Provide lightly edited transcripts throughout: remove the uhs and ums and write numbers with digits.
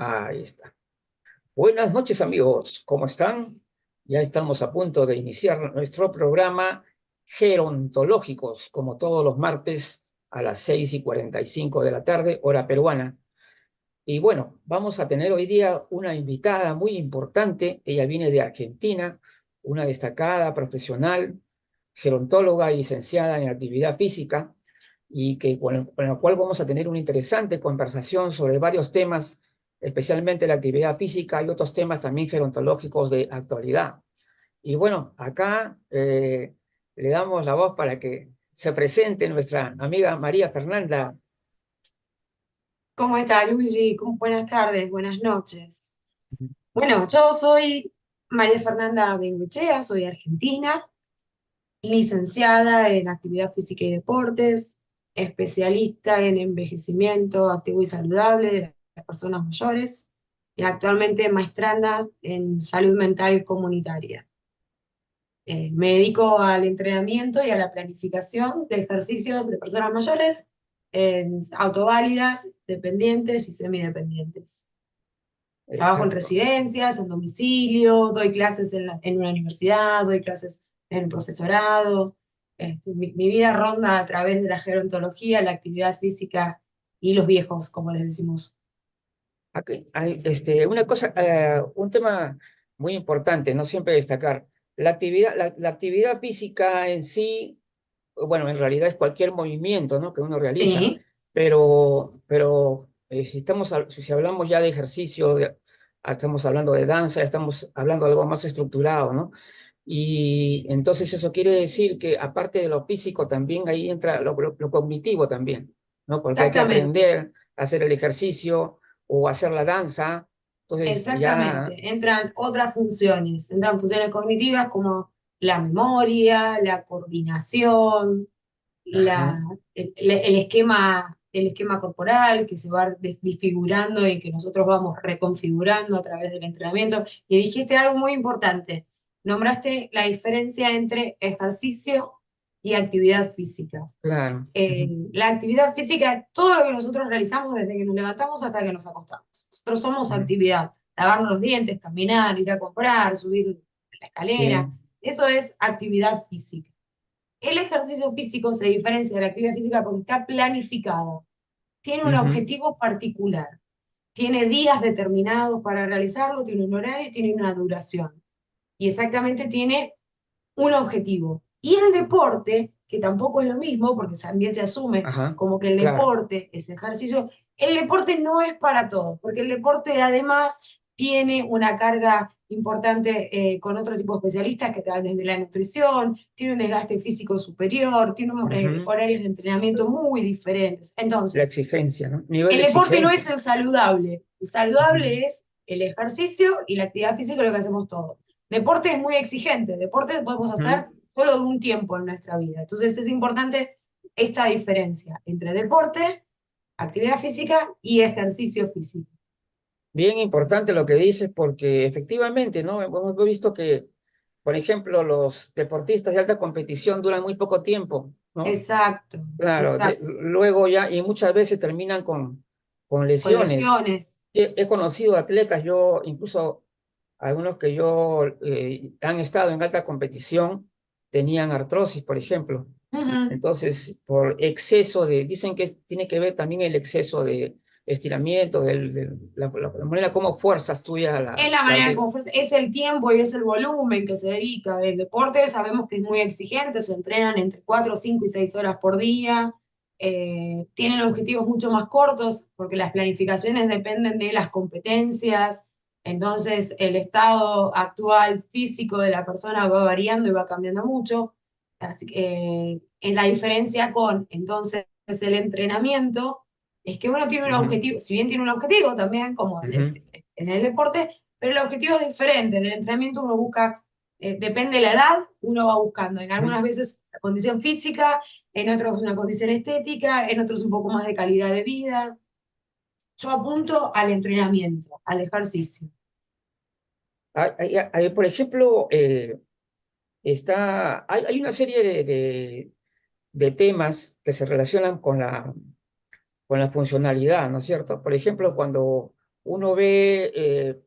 Ahí está. Buenas noches, amigos. ¿Cómo están? Ya estamos a punto de iniciar nuestro programa Gerontológicos, como todos los martes a las 6:45 de la tarde, hora peruana. Y bueno, vamos a tener hoy día una invitada muy importante. Ella viene de Argentina, una destacada profesional, gerontóloga y licenciada en actividad física, y que con la cual vamos a tener una interesante conversación sobre varios temas, especialmente la actividad física y otros temas también gerontológicos de actualidad. Y bueno, acá le damos la voz para que se presente nuestra amiga María Fernanda. ¿Cómo está, Luigi? Buenas tardes, buenas noches. Bueno, yo soy María Fernanda Benguechea, soy argentina, licenciada en actividad física y deportes, especialista en envejecimiento activo y saludable de las personas mayores y actualmente maestranda en salud mental comunitaria. Me dedico al entrenamiento y a la planificación de ejercicios de personas mayores en autoválidas, dependientes y semidependientes. Trabajo en Exacto. residencias, en domicilio, doy clases en una universidad, doy clases en el profesorado. Mi vida ronda a través de la gerontología, la actividad física y los viejos, como les decimos. Aquí hay una cosa, un tema muy importante, no siempre destacar. La actividad física en sí, bueno, en realidad es cualquier movimiento, ¿no?, que uno realiza, Sí, pero si hablamos ya de ejercicio, estamos hablando de danza, estamos hablando de algo más estructurado, ¿no? Y entonces eso quiere decir que aparte de lo físico también ahí entra lo cognitivo también, ¿no? Porque hay que exactamente. aprender a hacer el ejercicio o hacer la danza. Entonces ya, Exactamente, entran funciones cognitivas como la memoria, la coordinación, la, ajá, el esquema corporal que se va disfigurando y que nosotros vamos reconfigurando a través del entrenamiento. Y dijiste algo muy importante, nombraste la diferencia entre ejercicio y actividad física. claro, ujú, La actividad física es todo lo que nosotros realizamos desde que nos levantamos hasta que nos acostamos. Nosotros somos ujú, actividad, lavarnos los dientes, caminar, ir a comprar, subir la escalera, sí, eso es actividad física. El ejercicio físico se diferencia de la actividad física porque está planificado, tiene un ujú, objetivo particular, tiene días determinados para realizarlo, tiene un horario, tiene una duración y exactamente tiene un objetivo. Y el deporte, que tampoco es lo mismo, porque también se asume ajá, como que el claro, deporte es ejercicio, el deporte no es para todos, porque el deporte además tiene una carga importante con otro tipo de especialistas que te dan desde la nutrición, tiene un desgaste físico superior, tiene ujú, horarios de entrenamiento muy diferentes. la Entonces, exigencia, ¿no? Nivel el de deporte no es exigencia. el saludable. El Ujú, saludable es el ejercicio y la actividad física, lo que hacemos todos. Deporte es muy exigente. Deporte podemos hacer ujú. solo de un tiempo en nuestra vida. Entonces es importante esta diferencia entre deporte, actividad física y ejercicio físico. Bien importante lo que dices, porque efectivamente, ¿no? Hemos visto que, por ejemplo, los deportistas de alta competición duran muy poco tiempo, ¿no? Exacto, Claro, exacto. luego ya, y muchas veces terminan con Con lesiones. lesiones. He conocido atletas, yo, incluso algunos que yo han estado en alta competición, tenían artrosis, por ejemplo. Ujú. Entonces, por exceso dicen que tiene que ver también el exceso de estiramiento, la manera como fuerzas tuyas Es la manera como fue, es el tiempo y es el volumen que se dedica. El deporte sabemos que es muy exigente, se entrenan entre 4, 5 y 6 horas por día, tienen objetivos mucho más cortos porque las planificaciones dependen de las competencias, entonces el estado actual físico de la persona va variando y va cambiando mucho. Así que en la diferencia con entonces el entrenamiento es que uno tiene un Ujú, objetivo, si bien tiene un objetivo también como ujú, en el deporte, pero el objetivo es diferente. En el entrenamiento uno busca, depende de la edad, uno va buscando. En ujú. algunas veces la condición física, en otros una condición estética, en otros un poco más de calidad de vida. Yo apunto al entrenamiento, al ejercicio. Por ejemplo, hay una serie de temas que se relacionan con la funcionalidad, ¿no es cierto? Por ejemplo, cuando uno ve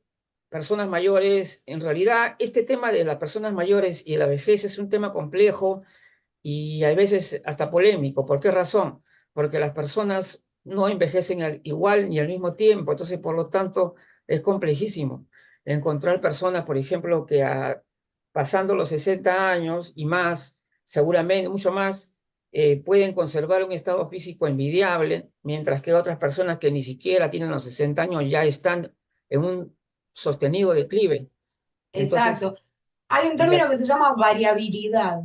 personas mayores. En realidad, este tema de las personas mayores y la vejez es un tema complejo y a veces hasta polémico. ¿Por qué razón? Porque las personas no envejecen igual ni al mismo tiempo, entonces por lo tanto es complejísimo encontrar personas, por ejemplo, que pasando los 60 años y más, seguramente mucho más, pueden conservar un estado físico envidiable, mientras que otras personas que ni siquiera tienen los 60 años ya están en un sostenido declive. Entonces, Exacto. Hay un ya, término que se llama variabilidad.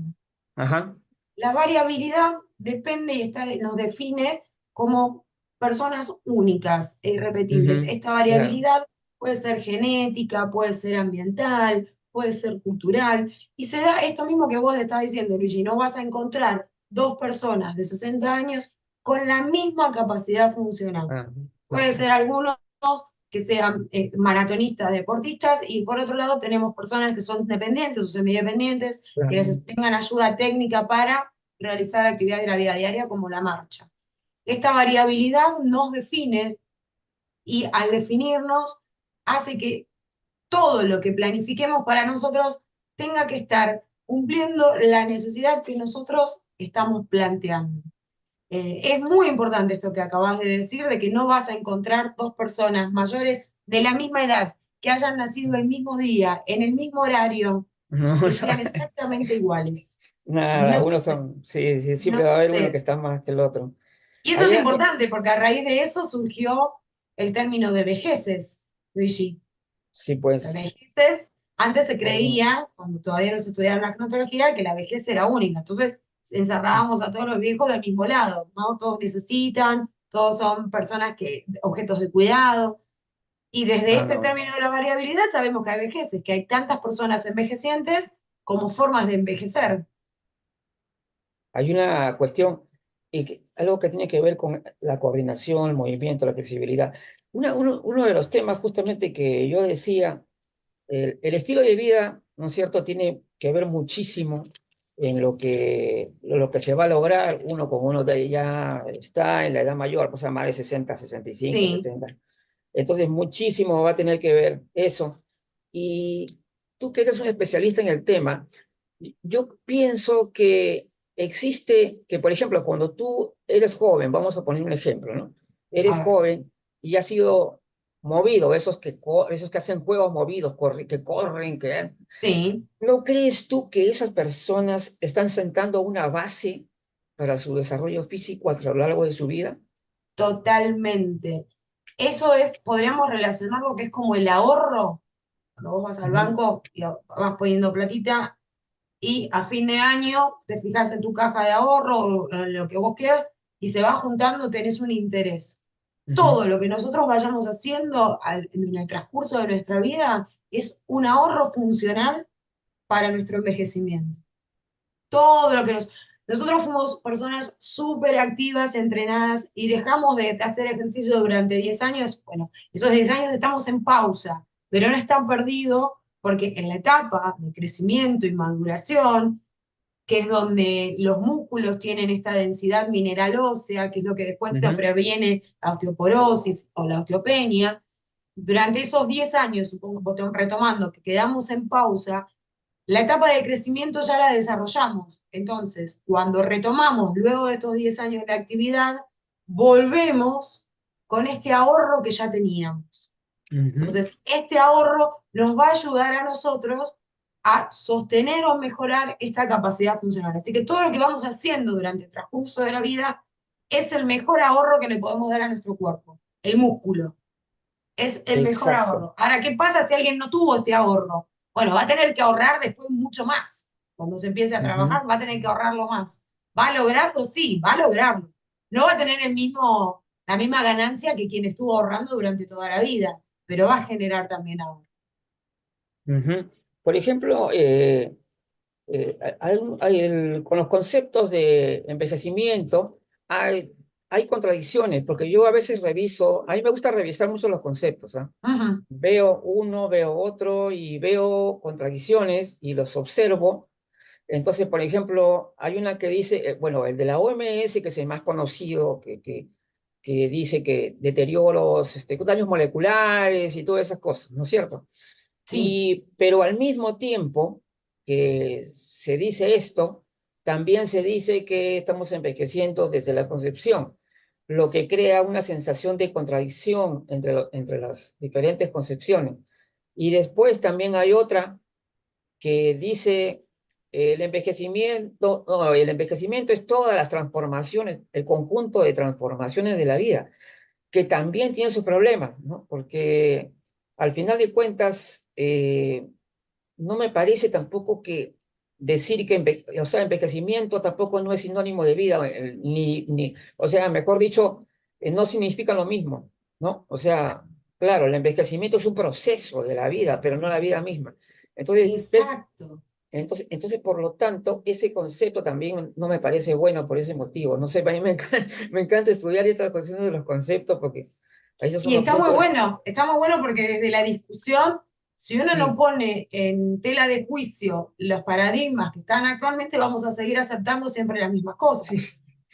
ajá, La variabilidad depende y nos define como personas únicas e irrepetibles. ujú, Esta claro. variabilidad puede ser genética, puede ser ambiental, puede ser cultural, y se da esto mismo que vos estás diciendo, Luigi, no vas a encontrar dos personas de 60 años con la misma capacidad funcional. Ah, Puede ser algunos que sean maratonistas, deportistas, y por otro lado tenemos personas que son dependientes o semidependientes, que claro. tengan ayuda técnica para realizar actividades de la vida diaria como la marcha. Esta variabilidad nos define y al definirnos hace que todo lo que planifiquemos para nosotros tenga que estar cumpliendo la necesidad que nosotros estamos planteando. Es muy importante esto que acabas de decir, de que no vas a encontrar dos personas mayores de la misma edad, que hayan nacido el mismo día, en el mismo horario, No, que sean exactamente iguales. nada, No unos sucede, son, sí, sí, no siempre va a haber uno que sucede. está más que el otro. Y eso es Allá, importante porque a raíz de eso surgió el término de vejeces, Luigi. sí, O sea, pues, vejeces, antes se bueno, creía, cuando todavía no se estudiaba la gnotología, que la vejez era única. Entonces encerrábamos a todos los viejos del mismo lado, ¿no? Todos necesitan, todos son personas que, objetos de cuidado. Y desde ah, este no. término de la variabilidad sabemos que hay vejeces, que hay tantas personas envejecientes como formas de envejecer. Hay una cuestión, algo que tiene que ver con la coordinación, el movimiento, la flexibilidad. Uno de los temas justamente que yo decía, el estilo de vida, ¿no es cierto?, tiene que ver muchísimo en lo que se va a lograr uno con uno de ya está en la edad mayor, o sea, más de 60, 65, Sí, 70. Entonces, muchísimo va a tener que ver eso. Y tú que eres un especialista en el tema, yo pienso que existe, que por ejemplo, cuando tú eres joven, vamos a poner un ejemplo, ¿no? a Eres ver, joven y has sido movido, esos que hacen juegos movidos, que corren, que... sí, ¿No crees tú que esas personas están sentando una base para su desarrollo físico a lo largo de su vida? totalmente. Eso es, podríamos relacionarlo que es como el ahorro. Cuando vos vas al Ujú, banco y vas poniendo platita y a fin de año te fijas en tu caja de ahorro o en lo que vos quieras y se va juntando, tenés un interés. ujú. Todo lo que nosotros vayamos haciendo en el transcurso de nuestra vida es un ahorro funcional para nuestro envejecimiento. Todo lo que Nosotros fuimos personas súper activas, entrenadas, y dejamos de hacer ejercicio durante 10 años. Bueno, esos 10 años estamos en pausa, pero no están perdidos porque en la etapa de crecimiento y maduración, que es donde los músculos tienen esta densidad mineral ósea, que es lo que después te Ujú. previene la osteoporosis o la osteopenia, durante esos 10 años, supongo, retomando, que quedamos en pausa, la etapa de crecimiento ya la desarrollamos. Entonces, cuando retomamos luego de estos 10 años de actividad, volvemos con este ahorro que ya teníamos. Ujú. Entonces, este ahorro nos va a ayudar a nosotros a sostener o mejorar esta capacidad funcional. Así que todo lo que vamos haciendo durante el transcurso de la vida es el mejor ahorro que le podemos dar a nuestro cuerpo, el músculo es el mejor Exacto. ahorro. Ahora, ¿qué pasa si alguien no tuvo este ahorro? Bueno, va a tener que ahorrar después mucho más. Cuando se empiece a Ujú. trabajar, va a tener que ahorrarlo más. ¿Va a lograrlo? Sí, va a lograrlo. No va a tener la misma ganancia que quien estuvo ahorrando durante toda la vida, pero va a generar también ahorro. Ujú. Por ejemplo, con los conceptos de envejecimiento hay contradicciones, porque yo a veces reviso, a mí me gusta revisar mucho los conceptos, ¿ah? Ujú, Veo uno, veo otro y veo contradicciones y los observo. Entonces, por ejemplo, hay una que dice, bueno, el de la OMS, que es el más conocido, que que dice que deterioros, daños moleculares y todas esas cosas, ¿no es cierto? Sí, Pero al mismo tiempo que se dice esto, también se dice que estamos envejeciendo desde la concepción, lo que crea una sensación de contradicción entre las diferentes concepciones. Y después también hay otra que dice el envejecimiento es todas las transformaciones, el conjunto de transformaciones de la vida, que también tiene sus problemas, ¿no? Porque al final de cuentas, no me parece tampoco que decir que o sea, envejecimiento tampoco no es sinónimo de vida, o sea, mejor dicho, no significa lo mismo, ¿no? O sea, claro, el envejecimiento es un proceso de la vida, pero no la vida misma. Entonces, exacto. entonces, por lo tanto, ese concepto también no me parece bueno por ese motivo. No sé, a mí me encanta estudiar estas cuestiones de los conceptos porque a veces Y uno piensa, está muy bueno porque desde la discusión, si uno no sí, pone en tela de juicio los paradigmas que están actualmente, vamos a seguir aceptando siempre las mismas cosas. sí,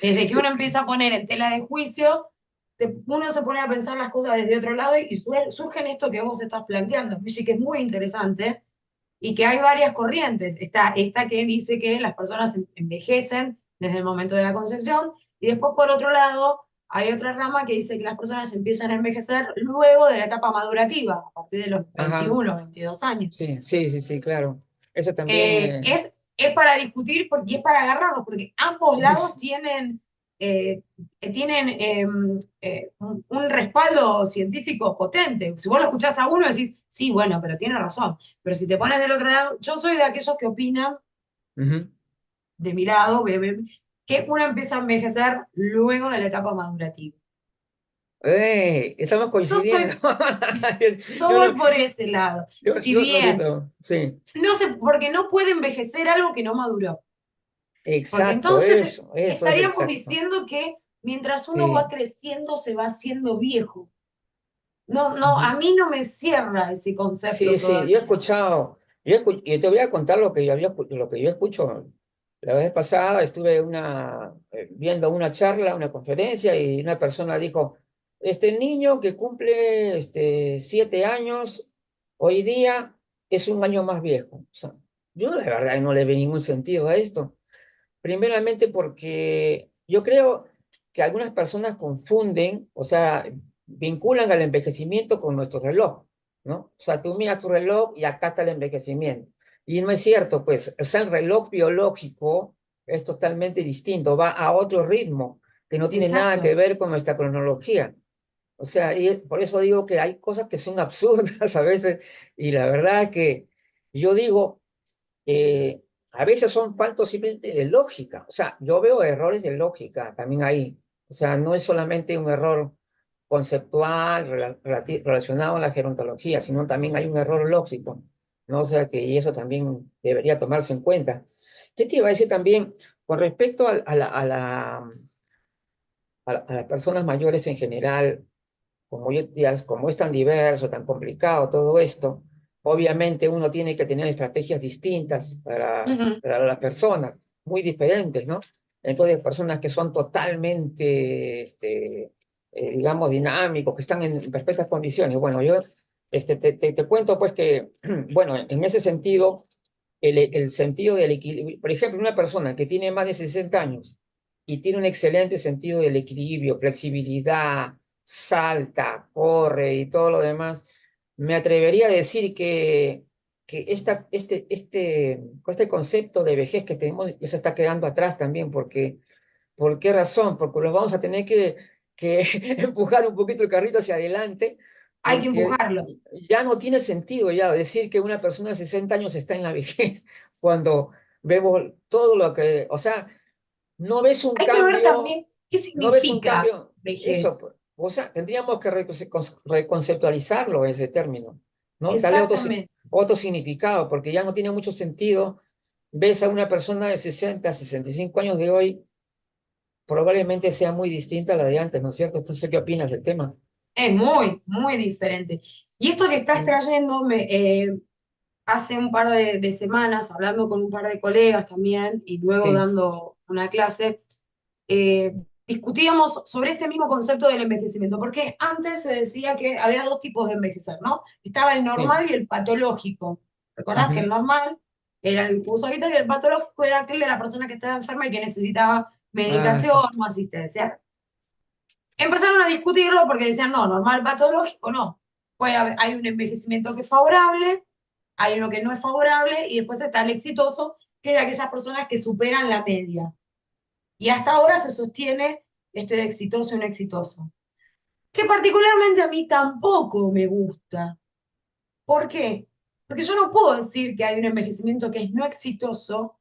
Desde que uno sí, empieza a poner en tela de juicio, uno se pone a pensar las cosas desde otro lado y surgen esto que vos estás planteando, Luigi, que es muy interesante y que hay varias corrientes. Está esta que dice que las personas envejecen desde el momento de la concepción y después por otro lado hay otra rama que dice que las personas empiezan a envejecer luego de la etapa madurativa, a partir de los ajá, 21, 22 años. sí, sí, sí, sí, claro. Eso también, Es para discutir y es para agarrarlos, porque ambos lados tienen un respaldo científico potente. Si vos lo escuchás a uno, decís, sí, bueno, pero tiene razón. Pero si te pones del otro lado, yo soy de aquellos que opinan, ujú. de mi lado, que uno empieza a envejecer luego de la etapa madurativa. Estamos Yo coincidiendo. soy, yo Yo voy no, por ese lado. Si yo bien, no, sí, no sé, porque no puede envejecer algo que no maduró. Porque exacto, entonces eso es estaríamos exacto. diciendo que mientras uno va Sí, creciendo se va haciendo viejo. No, no, ujú. a mí no me cierra ese concepto Sí, sí, yo he todavía. escuchado, y te voy a contar lo que yo escucho. La vez pasada estuve viendo una charla, una conferencia, y una persona dijo, el niño que cumple 7 años, hoy día es un año más viejo. O sea, yo la verdad no le veo ningún sentido a esto. Primeramente porque yo creo que algunas personas confunden, o sea, vinculan al envejecimiento con nuestro reloj, ¿no? O sea, tú miras tu reloj y acá está el envejecimiento. Y no es cierto, pues, o sea, el reloj biológico es totalmente distinto, va a otro ritmo que no tiene nada que Exacto. ver con nuestra cronología. O sea, y por eso digo que hay cosas que son absurdas a veces, y la verdad que yo digo, eh, a veces son faltos simplemente de lógica. O sea, yo veo errores de lógica también ahí. O sea, no es solamente un error conceptual relacionado a la gerontología, sino también hay un error lógico, ¿no? O sea, que y eso también debería tomarse en cuenta. ¿Qué te iba a decir también con respecto a las personas mayores en general? Como es tan diverso, tan complicado todo esto, obviamente uno tiene que tener estrategias distintas Ujú. para las personas, muy diferentes, ¿no? Entonces, personas que son totalmente, digamos, dinámicos, que están en perfectas condiciones. Bueno, yo te cuento pues que, bueno, en ese sentido, el sentido del equilibrio, por ejemplo, una persona que tiene más de 60 años y tiene un excelente sentido del equilibrio, flexibilidad, salta, corre y todo lo demás, me atrevería a decir que este concepto de vejez que tenemos ya se está quedando atrás también, porque, ¿por qué razón? Porque los vamos a tener que empujar un poquito el carrito hacia adelante, Hay que porque empujarlo. ya no tiene sentido ya decir que una persona de 60 años está en la vejez, cuando vemos todo lo que, o sea, no ves un Hay que ver cambio, también qué no ves un significa cambio, eso, vejez. pues, o sea, tendríamos que reconceptualizarlo ese término, ¿no? Darle Exactamente. otro significado, porque ya no tiene mucho sentido. Ves a una persona de 60, 65 años de hoy, probablemente sea muy distinta a la de antes, ¿no es cierto? ¿Tú sé qué opinas del tema? Es muy, muy diferente. Y esto que estás Sí, trayendo, hace un par de semanas, hablando con un par de colegas también y luego sí, dando una clase, discutíamos sobre este mismo concepto del envejecimiento, porque antes se decía que había dos tipos de envejecer, ¿no? Estaba el Sí. normal y el patológico. ¿Recordás que el Ujú. normal era el uso habitual y el patológico era aquel de la persona que estaba enferma y que necesitaba Ah, medicación sí. o asistencia? Empezaron a discutirlo porque decían, no, normal patológico, no. Hay un envejecimiento que es favorable, hay uno que no es favorable, y después está el exitoso, que es de aquellas personas que superan la media. Y hasta ahora se sostiene este de exitoso y un exitoso. Que particularmente a mí tampoco me gusta. ¿Por qué? Porque yo no puedo decir que hay un envejecimiento que es no exitoso Ujú.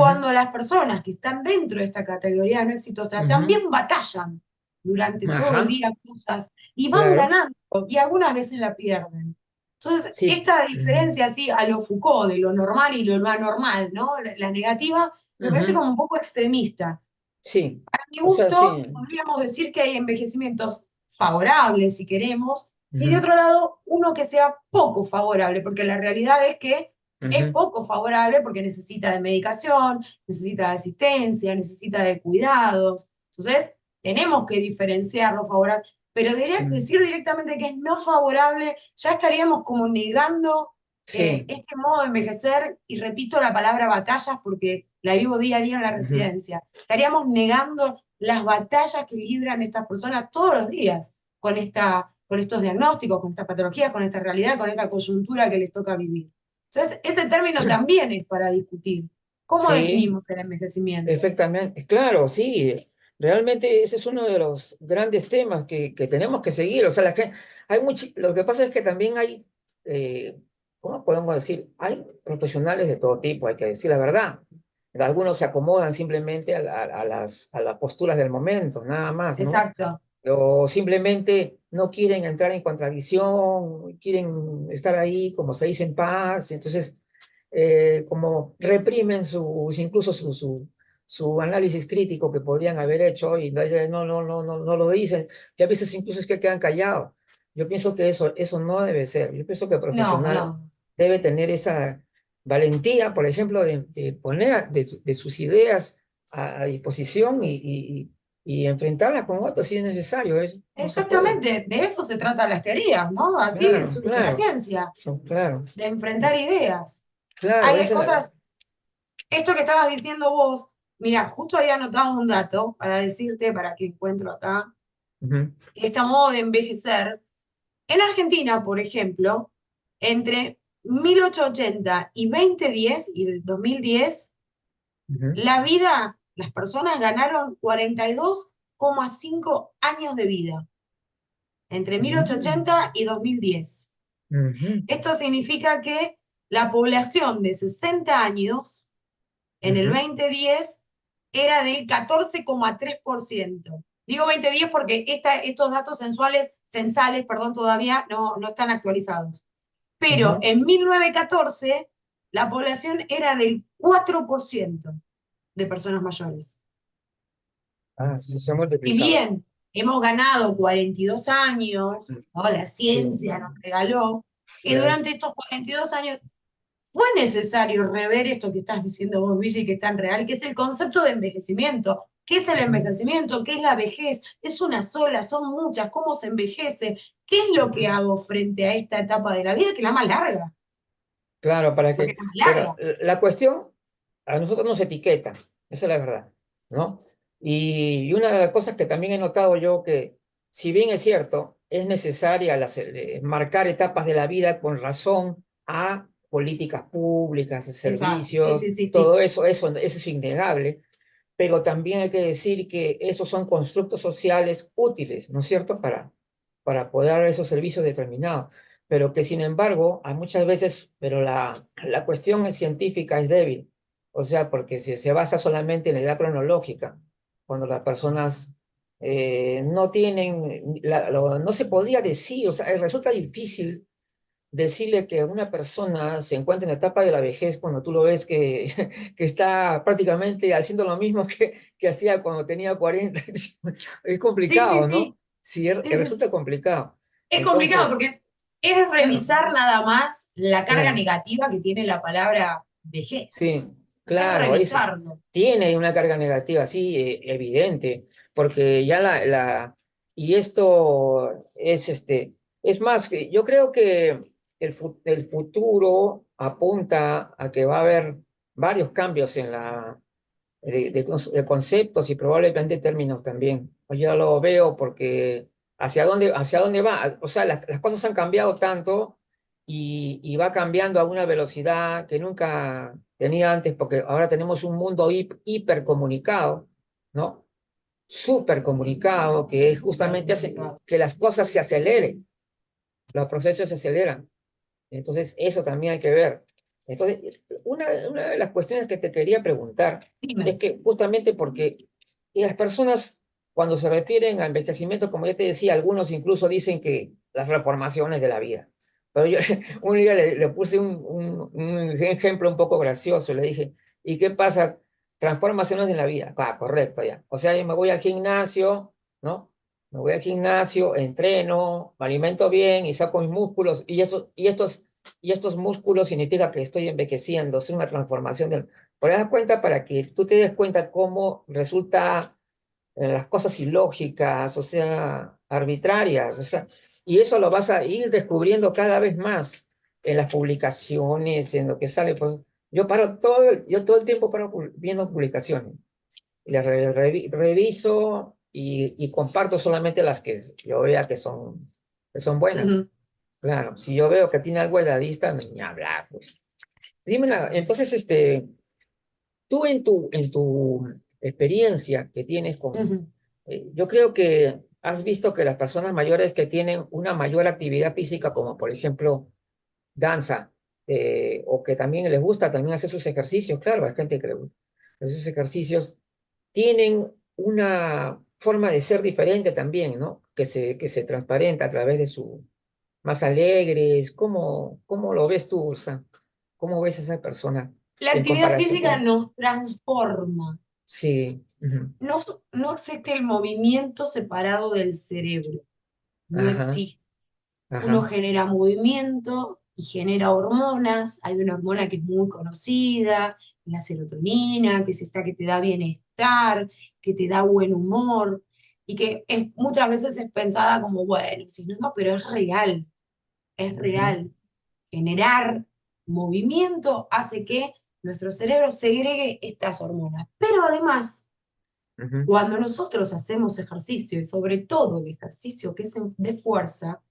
cuando las personas que están dentro de esta categoría no exitosa Ujú. también batallan durante todo el Ajá, día cosas y van claro. ganando y algunas veces la pierden. Entonces, Sí. esta Ujú. diferencia así a lo Foucault de lo normal y lo no anormal, ¿no? La negativa, me parece Ujú. como un poco extremista. Sí. A mi O sea, sí. gusto, podríamos decir que hay envejecimientos favorables, si queremos, y de Ujú. otro lado, uno que sea poco favorable, porque la realidad es que es Ujú. poco favorable porque necesita de medicación, necesita de asistencia, necesita de cuidados. Entonces, tenemos que diferenciar lo favorable, pero Sí. decir directamente que es no favorable, ya estaríamos como negando Sí. este modo de envejecer, y repito la palabra batallas porque la vivo día a día en la Ujú. residencia. Estaríamos negando las batallas que libran estas personas todos los días con estos diagnósticos, con estas patologías, con esta realidad, con esta coyuntura que les toca vivir. Entonces, ese término también es para discutir. ¿Cómo Sí, definimos el envejecimiento? efectivamente. Claro, sí. Realmente ese es uno de los grandes temas que tenemos que seguir. O sea, lo que pasa es que también hay, eh, ¿cómo podemos decir? Hay profesionales de todo tipo, hay que decir la verdad. Algunos se acomodan simplemente a las posturas del momento, nada más, ¿no? Exacto. O simplemente no quieren entrar en contradicción, quieren estar ahí, como se dice, en paz, entonces como reprimen incluso su análisis crítico que podrían haber hecho y no lo dicen, y a veces incluso es que quedan callados. Yo pienso que eso no debe ser. Yo pienso que el No, profesional no. debe tener esa valentía, por ejemplo, de poner de sus ideas a disposición y enfrentarlas con otras si es necesario. No se puede. Exactamente, de eso se trata las teorías, ¿no? Así Claro, surge la claro, ciencia, claro, de enfrentar ideas. claro, Hay cosas, esto que estabas diciendo vos, mira, justo había anotado un dato para decirte, para que encuentro acá, ujú, este modo de envejecer. En Argentina, por ejemplo, entre 1880 y 2010 y el 2010, ujú, la vida, las personas ganaron 42,5 años de vida, entre ujú, 1880 y 2010. ujú, Esto significa que la población de 60 años en el ujú, 2010 era del 14,3%. Digo 2010 porque estos datos censales, perdón, todavía no están actualizados. Pero ujú. en 1914 la población era del 4% de personas mayores. Ah, se ha Si multiplicado. bien hemos ganado 42 años, ¿no? La Sí, ciencia nos regaló, y claro. durante estos 42 años fue necesario rever esto que estás diciendo vos, Luigi, que es tan real, que es el concepto de envejecimiento. ¿Qué es el Ujú, envejecimiento? ¿Qué es la vejez? ¿Es una sola? ¿Son muchas? ¿Cómo se envejece? ¿Qué es lo que ujú. hago frente a esta etapa de la vida, que es la más larga? Claro, para Porque que, es la más pero larga. la cuestión, a nosotros nos etiqueta, esa es la verdad, ¿no? Y una de las cosas que también he notado yo que, si bien es cierto, es necesaria marcar etapas de la vida con razón a políticas públicas, Exacto, sí, servicios, sí, sí, sí. todo eso es innegable, pero también hay que decir que esos son constructos sociales útiles, ¿no es cierto?, para poder dar esos servicios determinados, pero que sin embargo, hay muchas veces, pero la cuestión científica es débil, o sea, porque si se basa solamente en la edad cronológica, cuando las personas no tienen, no se podría decir, o sea, resulta difícil decirle que una persona se encuentra en la etapa de la vejez cuando tú lo ves que, que está prácticamente haciendo lo mismo que hacía cuando tenía 40. Es Sí, sí, complicado, sí. ¿no? Sí, Sí, sí, resulta sí. complicado. Es complicado Entonces, porque es claro, revisar nada más la carga claro, negativa que tiene la palabra vejez. sí, Es claro, revisarlo. tiene una carga negativa, sí, evidente, porque ya y esto es es más, que yo creo que el futuro apunta a que va a haber varios cambios en de conceptos y probablemente términos también. Pues yo lo veo porque hacia dónde va? O sea, las cosas han cambiado tanto y va cambiando a una velocidad que nunca tenía antes, porque ahora tenemos un mundo hipercomunicado, ¿no? Súper comunicado, que es justamente hace que las cosas se aceleren, los procesos se aceleran. Entonces, eso también hay que ver. Entonces, una de las cuestiones que te quería preguntar es Dime. que justamente porque las personas, cuando se refieren al envejecimiento, como ya te decía, algunos incluso dicen que las reformaciones de la vida. Pero yo un día le puse un ejemplo un poco gracioso, le dije, ¿y qué pasa? Transformaciones en la vida. Ah, correcto, ya. O sea, yo me voy al gimnasio, ¿no? Me voy al gimnasio, entreno, me alimento bien y saco mis músculos y estos músculos significa que estoy envejeciendo, es una transformación del... Pero das cuenta para que tú te des cuenta cómo resulta las cosas ilógicas, o sea, arbitrarias, o sea, y eso lo vas a ir descubriendo cada vez más en las publicaciones, en lo que sale, pues yo todo el tiempo paro viendo publicaciones, y las reviso y comparto solamente las que yo vea que son buenas. Ujú, Claro, si yo veo que tiene algo de la lista, ni hablar, pues. Dime, entonces, tú en tu experiencia que tienes ujú. yo creo que has visto que las personas mayores que tienen una mayor actividad física, como por ejemplo danza, o que también les gusta también hacer sus ejercicios, claro, hay gente que le gusta hacer sus ejercicios, tienen una forma de ser diferente también, ¿no? Que se transparenta a través de su más alegres. ¿Cómo lo ves tú, Ursa? ¿Cómo ves a esa persona La en actividad comparación con física otros? nos transforma. Sí. Ujú. No, no existe el movimiento separado del cerebro. No Ajá, existe. Uno ajá. genera movimiento y genera hormonas. Hay una hormona que es muy conocida, la serotonina, que es esta que te da bienestar, que te da buen humor y que muchas veces es pensada como, bueno, si no, no, pero es real, es Ujú, real. Generar movimiento hace que nuestro cerebro segregue estas hormonas. Pero además, ujú, cuando nosotros hacemos ejercicio, y sobre todo el ejercicio que es de fuerza,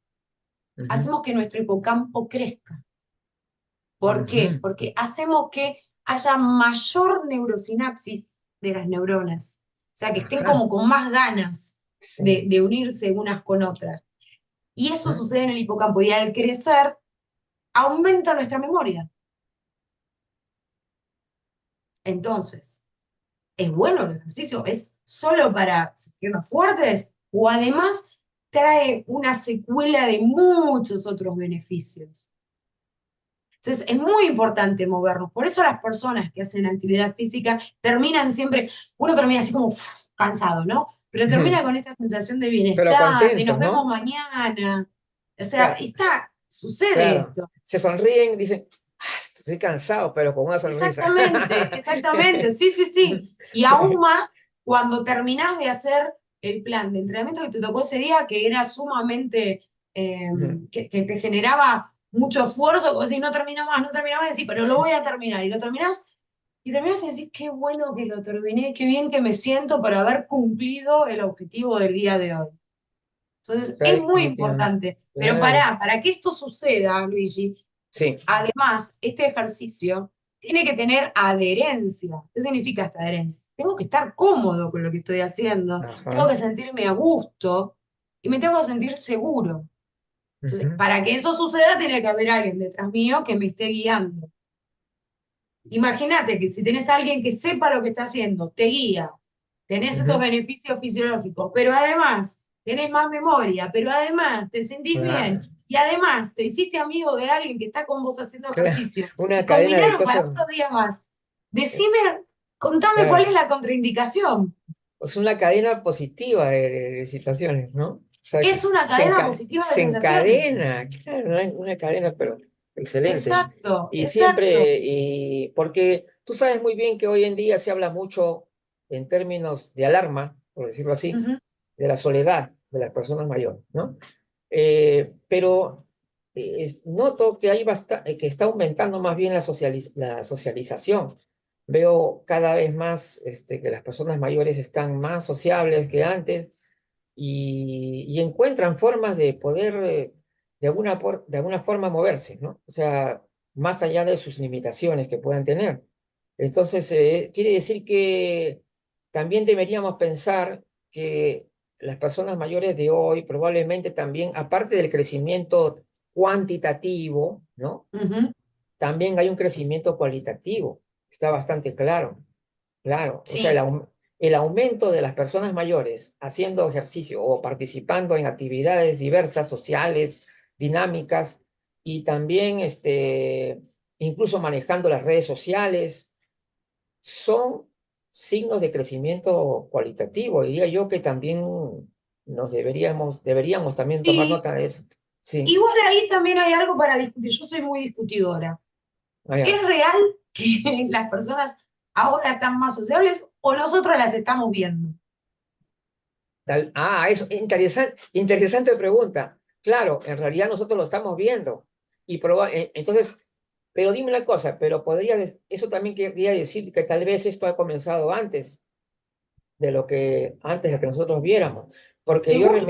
ujú, hacemos que nuestro hipocampo crezca. ¿Por qué? ujú. Porque hacemos que haya mayor neurosinapsis de las neuronas. O sea, que estén Ajá, como con más ganas sí. de unirse unas con otras. Y eso Ujú, sucede en el hipocampo. Y al crecer, aumenta nuestra memoria. Entonces, ¿es bueno el ejercicio? ¿Es solo para sentirnos fuertes? ¿O además trae una secuela de muchos otros beneficios? Entonces, es muy importante movernos. Por eso las personas que hacen actividad física terminan siempre, uno termina así como cansado, ¿no? Pero termina ujú. con esta sensación de Pero bienestar, de nos contentos, vemos ¿no? mañana. O sea, Claro, sucede claro. esto. Se sonríen, dicen, "Ah, estoy cansado, pero con una sonrisa." Exactamente, exactamente, sí, sí, sí. Y aún más cuando terminás de hacer el plan de entrenamiento que te tocó ese día, que era sumamente, eh, Ujú, que te generaba mucho esfuerzo, como si no termino más, no termino más, decir, pero lo voy a terminar. Y terminás y decís, qué bueno que lo terminé, qué bien que me siento por haber cumplido el objetivo del día de hoy. Entonces, sea, es muy definitivamente. importante. Pero Claro. para que esto suceda, Luigi, Sí. además, este ejercicio tiene que tener adherencia. ¿Qué significa esta adherencia? Tengo que estar cómodo con lo que estoy haciendo, tengo Ajá. que sentirme a gusto y me tengo que sentir seguro. Entonces, Ujú, para que eso suceda, tiene que haber alguien detrás mío que me esté guiando. Imagínate que si tenés a alguien que sepa lo que está haciendo, te guía, tenés estos ujú. beneficios fisiológicos, pero además tenés más memoria, pero además te sentís bien Claro, y además te hiciste amigo de alguien que está con vos haciendo claro. ejercicio Una y cadena de combinaron para cosas. otros días más. eh, Decime, contame cuál es Claro. la contraindicación. Es una cadena positiva de situaciones, ¿no? O sea, Es una cadena positiva de se sensaciones. encadena, claro, una cadena, pero. excelente. Exacto, Y exacto. siempre, y porque tú sabes muy bien que hoy en día se habla mucho en términos de alarma, por decirlo así, Ujú, de la soledad de las personas mayores, ¿no? Pero noto que que está aumentando más bien la socialización. Veo cada vez más que las personas mayores están más sociables que antes y encuentran formas de poder de alguna forma moverse, ¿no? O sea, más allá de sus limitaciones que puedan tener. Entonces, quiere decir que también deberíamos pensar que las personas mayores de hoy probablemente también, aparte del crecimiento cuantitativo, ¿no? ujú. También hay un crecimiento cualitativo. Está bastante claro. Claro, o sea, Sí, el aumento de las personas mayores haciendo ejercicio o participando en actividades diversas, sociales, dinámicas, y también incluso manejando las redes sociales, son signos de crecimiento cualitativo. Diría yo que también deberíamos también tomar y nota de eso. Sí, igual ahí también hay algo para discutir. Yo soy muy discutidora. allá. ¿Es real que las personas ahora están más sociables o nosotros las estamos viendo? Eso, interesante pregunta. Claro, en realidad nosotros lo estamos viendo. Entonces, pero dime una cosa, pero eso también quería decir que tal vez esto ha comenzado antes de que nosotros viéramos. Porque Seguro.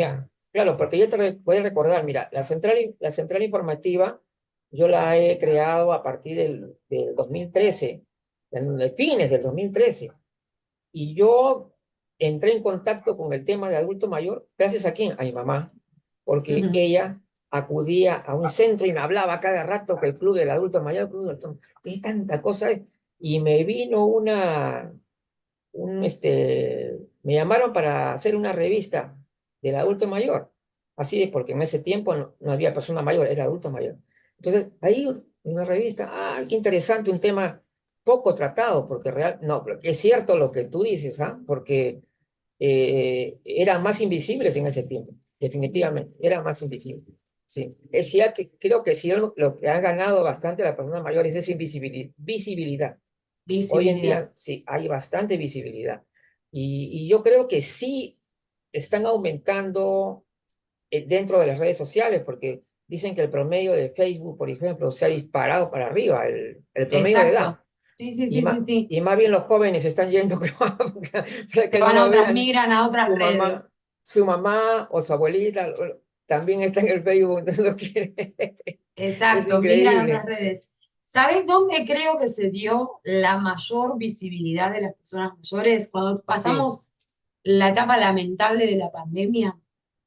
claro, porque yo voy a recordar, mira, la central informativa, yo la he creado a partir del 2013, de fines del 2013. Y yo entré en contacto con el tema de adulto mayor gracias a quién, a mi mamá, porque Ujú, ella acudía a un centro y me hablaba cada rato que el club del adulto mayor, el club del adulto mayor, y tanta cosa. Y me vino me llamaron para hacer una revista del adulto mayor. Así es, porque en ese tiempo no había persona mayor, era adulto mayor. Entonces, ahí una revista, qué interesante, un tema poco tratado, porque no, pero es cierto lo que tú dices, porque eran más invisibles en ese tiempo, definitivamente, eran más invisibles. Sí, es cierto que creo que sí lo que ha ganado bastante las personas mayores es visibilidad. Hoy en visibilidad. día sí hay bastante visibilidad y yo creo que sí están aumentando dentro de las redes sociales porque dicen que el promedio de Facebook, por ejemplo, se ha disparado para arriba, el promedio de edad. Exacto. Sí, sí, sí, sí, sí. Y más bien los jóvenes están yendo para Se que no van a lo otras, vean migran a otras su mamá, redes. su mamá o su abuelita también está en el Facebook, entonces lo quiere. Es Exacto, migran a otras increíble. redes. ¿Sabes dónde creo que se dio la mayor visibilidad de las personas mayores? Cuando Sí, pasamos la etapa lamentable de la pandemia.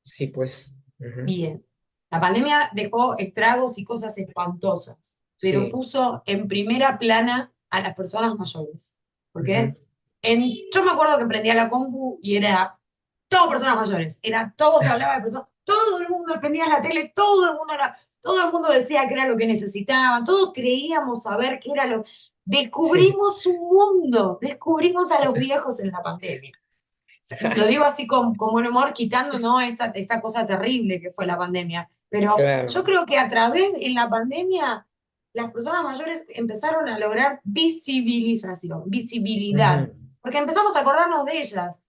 sí, pues. Ujú. Bien, la pandemia dejó estragos y cosas espantosas, pero Sí. puso en primera plana a las personas mayores. Ujú. Porque yo me acuerdo que prendía la compu y era todo personas mayores, era todo se hablaba de personas, todo el mundo prendía la tele, todo el mundo decía que era lo que necesitaban, todos creíamos saber qué era lo. Sí. Descubrimos un mundo, descubrimos a los viejos en la pandemia. Lo digo así con buen humor, quitando, ¿no? esta cosa terrible que fue la pandemia. Pero yo Claro. creo que a través, en la pandemia, las personas mayores empezaron a lograr visibilización, visibilidad. Ujú. Porque empezamos a acordarnos de ellas.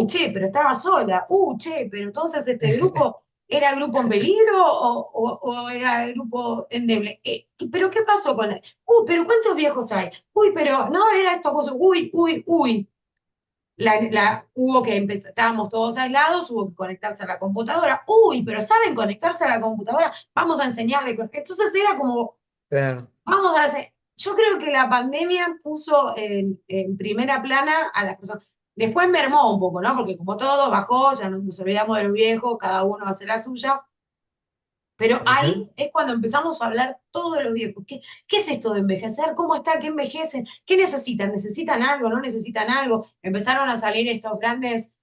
Che, pero estaba sola. Che, pero entonces este grupo era grupo en peligro o era grupo endeble. Pero ¿qué pasó con él? Pero ¿cuántos viejos hay? Pero no era esto cosa. Uy. Hubo que empezar, estábamos todos aislados, hubo que conectarse a la computadora. Pero ¿saben conectarse a la computadora? Vamos a enseñarle. Entonces era como, Claro. vamos a hacer. Yo creo que la pandemia puso en primera plana a las personas. Después mermó un poco, ¿no? Porque como todo bajó, ya nos olvidamos de lo viejo, cada uno hace la suya. Pero Ujú. ahí es cuando empezamos a hablar todo de los viejos. ¿Qué es esto de envejecer? ¿Cómo está? ¿Qué envejecen? ¿Qué necesitan? ¿Necesitan algo? ¿No necesitan algo? Empezaron a salir estos grandes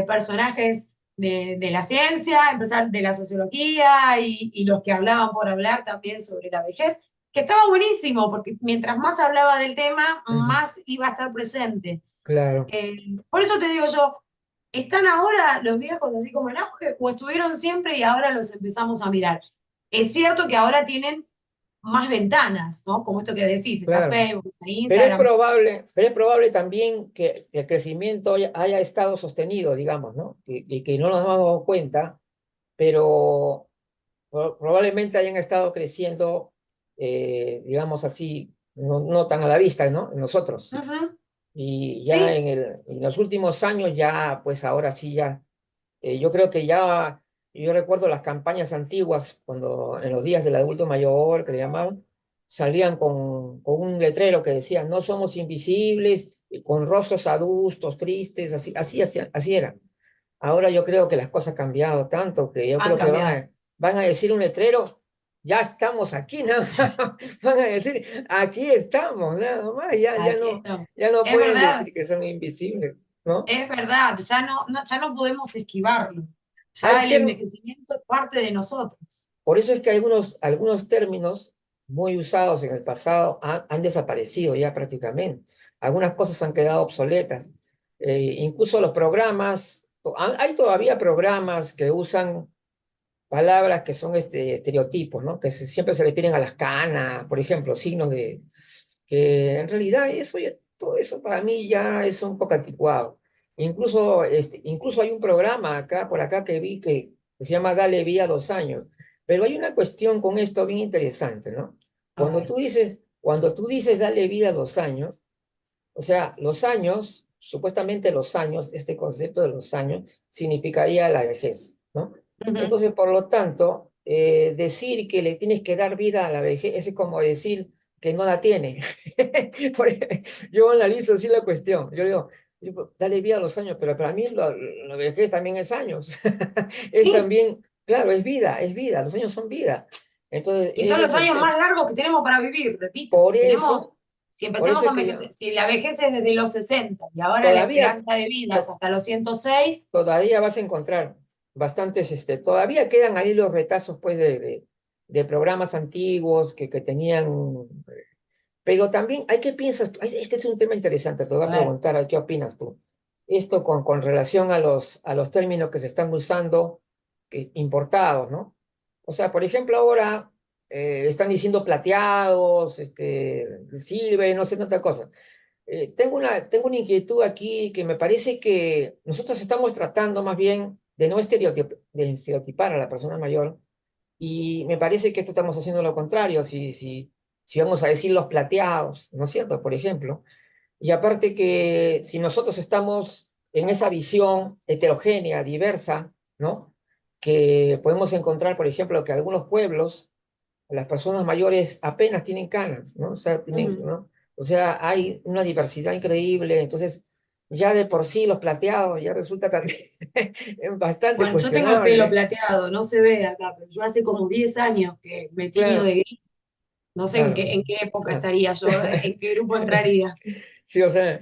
personajes de la ciencia, empezar de la sociología y los que hablaban por hablar también sobre la vejez, que estaba buenísimo, porque mientras más hablaba del tema, Ujú. más iba a estar presente. Claro. Por eso te digo yo, ¿están ahora los viejos así como en auge o estuvieron siempre y ahora los empezamos a mirar? Es cierto que ahora tienen más ventanas, ¿no? Como esto que decís, está claro. Facebook, está Instagram. Pero es probable también que el crecimiento haya estado sostenido, digamos, ¿no? Y que no nos hemos dado cuenta, pero probablemente hayan estado creciendo, digamos así, no tan a la vista, ¿no? En nosotros. Ujú. Y ya Sí, en los últimos años, ya, pues ahora sí, ya, yo creo que ya, yo recuerdo las campañas antiguas, cuando en los días del adulto mayor, que le llamaban, salían con un letrero que decía, no somos invisibles, y con rostros adultos, tristes, así era. Ahora yo creo que las cosas han cambiado tanto que yo han creo que cambiado. van a decir un letrero, ya estamos aquí, nada más. Van a decir, aquí estamos, nada más. Aquí estamos. Ya no Es pueden verdad, decir que son invisibles, ¿no? es verdad, ya no podemos esquivarlo. Ya Hay el ter- envejecimiento es parte de nosotros. por eso es que algunos términos muy usados en el pasado han desaparecido ya prácticamente. Algunas cosas han quedado obsoletas. Incluso los programas, hay todavía programas que usan palabras que son estereotipos, ¿no? Siempre se refieren a las canas, por ejemplo, signos de... que en realidad todo eso para mí ya es un poco anticuado. Incluso hay un programa por acá que vi que se llama Dale Vida a 2 años, pero hay una cuestión con esto bien interesante, ¿no? A ver. Cuando tú dices Dale Vida a 2 años, o sea, los años, supuestamente los años, este concepto de los años, significaría la vejez, ¿no? Ujú. Entonces, por lo tanto, decir que le tienes que dar vida a la vejez es como decir que no la tiene. Yo analizo así la cuestión. Yo digo, dale vida a los años, pero para mí la vejez también es años. Es Sí, también, claro, es vida, los años son vida. Entonces, y son ese los es el años tema. más largos que tenemos para vivir, repito. Por Tenemos, eso, si por empezamos eso a es que envejecer, yo si la vejez es desde los 60 y ahora la todavía esperanza de vida es to- hasta los 106, todavía vas a encontrar bastantes, todavía quedan ahí los retazos, pues, de programas antiguos que tenían, pero también ¿qué piensas tú? Este es un tema interesante, te voy a a ver, preguntar, ¿qué opinas tú? Esto con relación a los términos que se están usando, importados, ¿no? O sea, por ejemplo, ahora están diciendo plateados, silver, no sé, tanta cosa. Tengo una inquietud aquí que me parece que nosotros estamos tratando más bien de no estereotipar a la persona mayor y me parece que esto estamos haciendo lo contrario, si vamos a decir los plateados, ¿no es cierto? Por ejemplo. Y aparte que si nosotros estamos en esa visión heterogénea, diversa, ¿no? Que podemos encontrar, por ejemplo, que algunos pueblos las personas mayores apenas tienen canas, ¿no? O sea, ujú. ¿no? O sea, hay una diversidad increíble, entonces ya de por sí los plateados ya resulta también bastante Bueno, yo tengo el pelo cuestionable. plateado, no se ve acá, pero yo hace como 10 años que me tiño Claro, de gris. No sé claro, en qué época claro. estaría yo, en qué grupo entraría. Sí, o sea,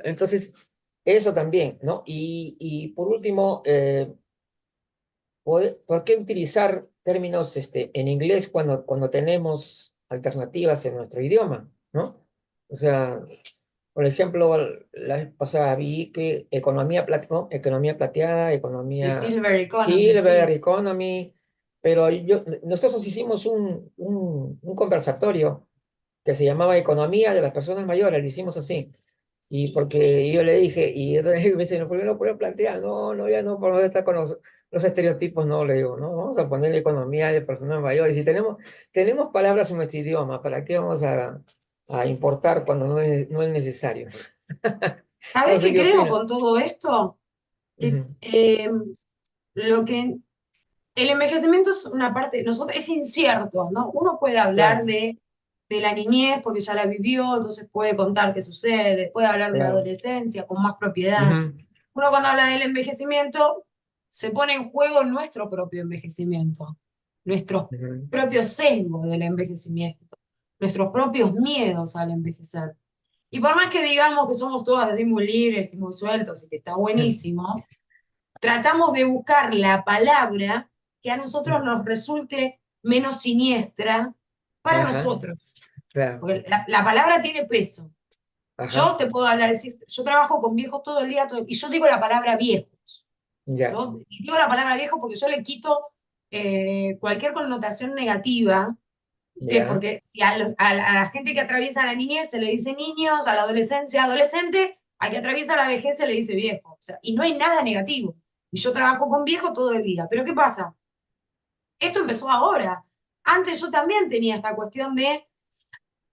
entonces, eso también, ¿no? Y por último, ¿por qué utilizar términos en inglés cuando tenemos alternativas en nuestro idioma, ¿no? O sea, por ejemplo, la vez pasada vi que ¿no? Economía plateada, The economía Silver Economy, silver, sí. economy, pero nosotros hicimos un conversatorio que se llamaba Economía de las Personas Mayores, lo hicimos así. Y porque yo le dije, y entonces me dice, ¿no, por qué no puedo plantear? No, no, ya no, por no estar con los estereotipos, no, le digo, no, vamos a poner economía de personas mayores. Si tenemos palabras en nuestro idioma, ¿para qué vamos a importar cuando no es necesario? No ¿Sabés sé qué qué creo opina. con todo esto? Que Ujú, lo que el envejecimiento es una parte, nosotros, es incierto, ¿no? Uno puede hablar claro, de la niñez porque ya la vivió, entonces puede contar qué sucede, puede hablar de la claro. adolescencia con más propiedad. Ujú, Uno cuando habla del envejecimiento, se pone en juego nuestro propio envejecimiento, nuestros ujú, propios sesgos del envejecimiento, nuestros propios miedos al envejecer. Y por más que digamos que somos todas así muy libres y muy sueltos y que está buenísimo, tratamos de buscar la palabra que a nosotros nos resulte menos siniestra para ajá, nosotros. claro, Porque la palabra tiene peso. ajá, Yo te puedo hablar, decir, yo trabajo con viejos todo el día y yo digo la palabra viejos. ya, ¿No? Y digo la palabra viejo porque yo le quito cualquier connotación negativa ¿Qué? ya. Porque si a la gente que atraviesa la niñez se le dice niños, a la adolescencia adolescente, a que atraviesa la vejez se le dice viejo. O sea, y no hay nada negativo. Y yo trabajo con viejos todo el día. Pero ¿qué pasa? Esto empezó ahora. Antes yo también tenía esta cuestión de,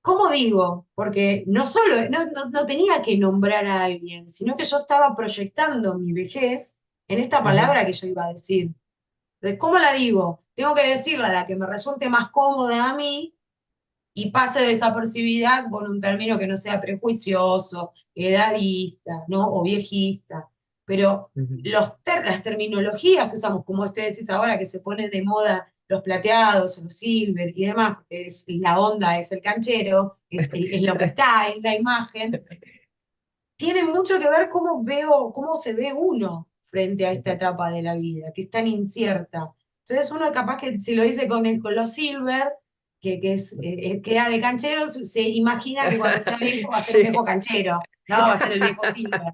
¿cómo digo? Porque no solo, no tenía que nombrar a alguien, sino que yo estaba proyectando mi vejez en esta Ujú, palabra que yo iba a decir. Entonces, ¿cómo la digo? Tengo que decirla la que me resulte más cómoda a mí y pase desapercibida con un término que no sea prejuicioso, edadista, ¿no? O viejista. Pero ujú. las terminologías que usamos, como ustedes decís ahora, que se ponen de moda los plateados, los silver y demás, es la onda, es el canchero, es lo que está, es la imagen, tiene mucho que ver cómo veo, cómo se ve uno frente a esta etapa de la vida, que es tan incierta. Entonces uno capaz que si lo dice con los silver, que era de cancheros, se imagina que cuando sea viejo va a ser un viejo Sí. canchero, no va a ser el viejo silver.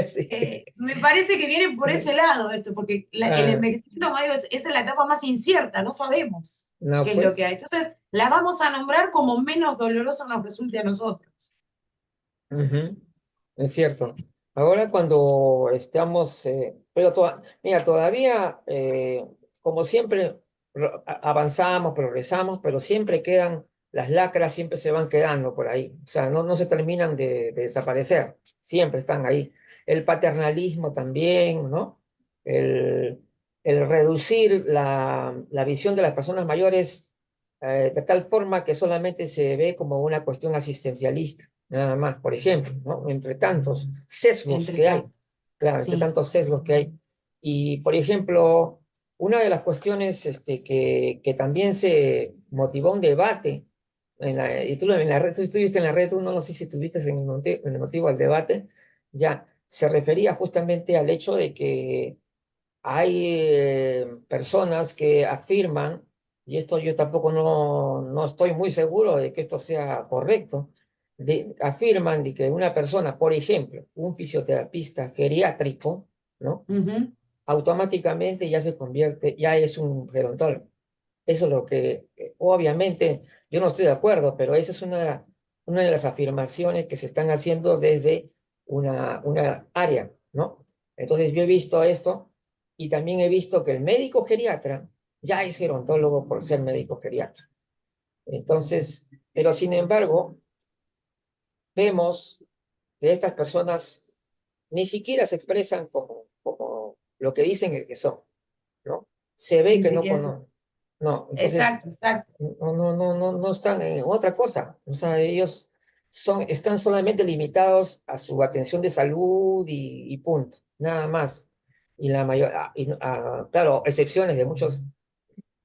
Sí. Me parece que viene por ese lado esto, porque el Ah, envejecimiento medio es la etapa más incierta, no sabemos no, qué es lo que pues. hay. Entonces la vamos a nombrar como menos doloroso nos resulte a nosotros. Ujú, es cierto. Ahora cuando estamos, mira, todavía, como siempre, avanzamos, progresamos, pero siempre quedan, las lacras siempre se van quedando por ahí. O sea, no se terminan de desaparecer, siempre están ahí. El paternalismo también, ¿no? El, el reducir la visión de las personas mayores, de tal forma que solamente se ve como una cuestión asistencialista nada más, por ejemplo, ¿no? Entre tantos sesgos Entre que hay, tanto, claro, entre sí. tantos sesgos que hay. Y, por ejemplo, una de las cuestiones que también se motivó un debate, y tú en la red, tú estuviste en la red, tú no sé si estuviste en el motivo del debate, ya se refería justamente al hecho de que hay personas que afirman, y esto yo tampoco no estoy muy seguro de que esto sea correcto, afirman de que una persona, por ejemplo, un fisioterapista geriátrico, ¿no? Ujú. Automáticamente ya se convierte, ya es un gerontólogo. Eso es lo que, obviamente, yo no estoy de acuerdo, pero esa es una de las afirmaciones que se están haciendo desde una área, ¿no? Entonces yo he visto esto y también he visto que el médico geriatra ya es gerontólogo por ser médico geriatra. Entonces, pero sin embargo, vemos que estas personas ni siquiera se expresan como lo que dicen que son, ¿no? Se ve Ni que no siquiera conocen. No, entonces exacto, exacto. no están en otra cosa. O sea, ellos están solamente limitados a su atención de salud y punto, nada más. Y la mayor, claro, excepciones de muchos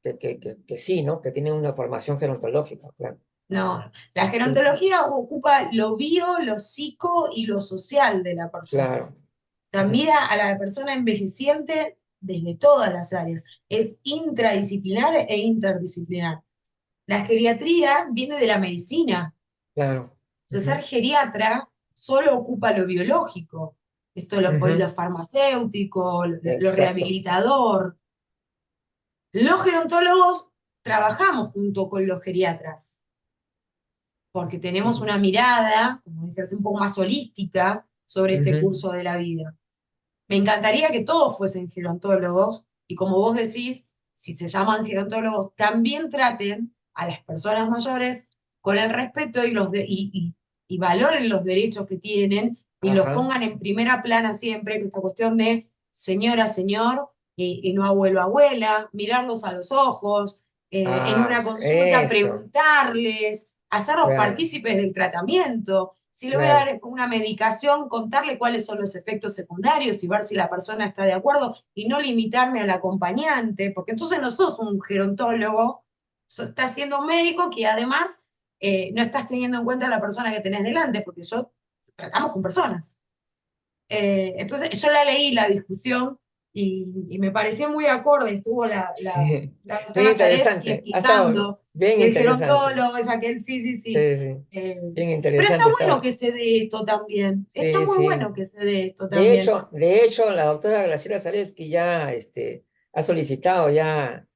que sí, ¿no? Que tienen una formación gerontológica, claro. No, la Sí, gerontología ocupa lo bio, lo psico y lo social de la persona. claro. O sea, Ujú, mira a la persona envejeciente desde todas las áreas. Es intradisciplinar e interdisciplinar. La geriatría viene de la medicina. claro. O sea, ser Ujú, geriatra solo ocupa lo biológico. Esto lo ujú, farmacéutico, lo exacto. rehabilitador. Los gerontólogos trabajamos junto con los geriatras, porque tenemos Ujú, una mirada, como dije, un poco más holística sobre este ujú, curso de la vida. Me encantaría que todos fuesen gerontólogos y como vos decís, si se llaman gerontólogos, también traten a las personas mayores con el respeto y valoren los derechos que tienen y los ajá. pongan en primera plana siempre, que esta cuestión de señora, señor, y no abuelo, abuela, mirarlos a los ojos, en Ah, una consulta eso. preguntarles, hacerlos Claro, partícipes del tratamiento. Si le voy a claro. dar una medicación, contarle cuáles son los efectos secundarios y ver si la persona está de acuerdo y no limitarme al acompañante, porque entonces no sos un gerontólogo, estás siendo un médico que además no estás teniendo en cuenta a la persona que tenés delante, porque yo tratamos con personas. Entonces yo la leí, la discusión, y me pareció muy acorde. Estuvo Sí, la bien doctora Zarefsky interesante. Ha estado explicando bien que el interesante. gerontólogo es aquel, sí, sí, sí. Sí, sí, Eh, bien pero está interesante bueno estaba. que se dé esto también. Está Sí, muy sí. bueno que se dé esto también. De hecho, la doctora Graciela Zarevsky ya ha solicitado ya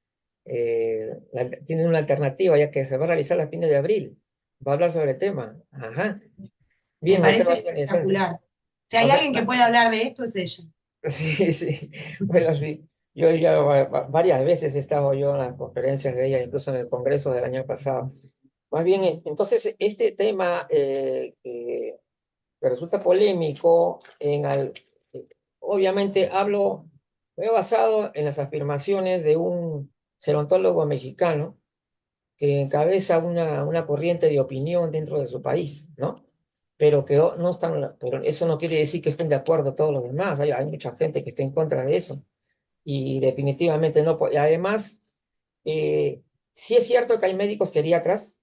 tienen una alternativa, ya que se va a realizar la fines de abril. Va a hablar sobre el tema. Ajá. Me Bien, un parece tema interesante. espectacular. Si hay Ok, alguien que puede hablar de esto, es ella. sí, sí. Bueno, sí. Yo ya varias veces he estado yo en las conferencias de ella, incluso en el congreso del año pasado. Más bien, entonces, este tema que resulta polémico, obviamente me he basado en las afirmaciones de un gerontólogo mexicano que encabeza una corriente de opinión dentro de su país, ¿no? Pero no están, pero eso no quiere decir que estén de acuerdo todos los demás. Hay mucha gente que está en contra de eso. Y definitivamente no. Y además, sí es cierto que hay médicos geriatras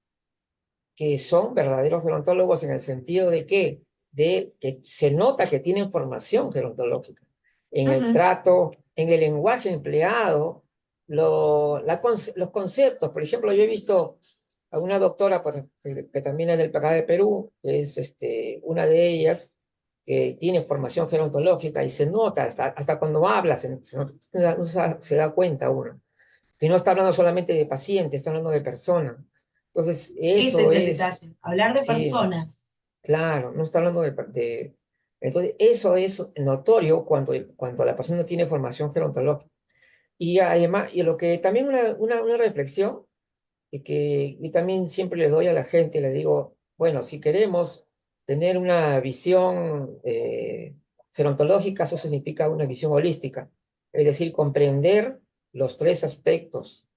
que son verdaderos gerontólogos en el sentido de que se nota que tienen formación gerontológica en el Ujú. trato, en el lenguaje empleado, los conceptos. Por ejemplo, yo he visto a una doctora pues, que también es del acá de Perú, que es una de ellas, que tiene formación gerontológica y se nota, hasta cuando habla, se da cuenta uno, que no está hablando solamente de pacientes, está hablando de personas. Entonces, Ese eso es el es, detalle, hablar de sí, personas. claro, no está hablando entonces, eso es notorio cuando la persona tiene formación gerontológica. Y además, y lo que también una reflexión, y que yo también siempre le doy a la gente, le digo, bueno, si queremos tener una visión gerontológica, eso significa una visión holística, es decir, comprender los tres aspectos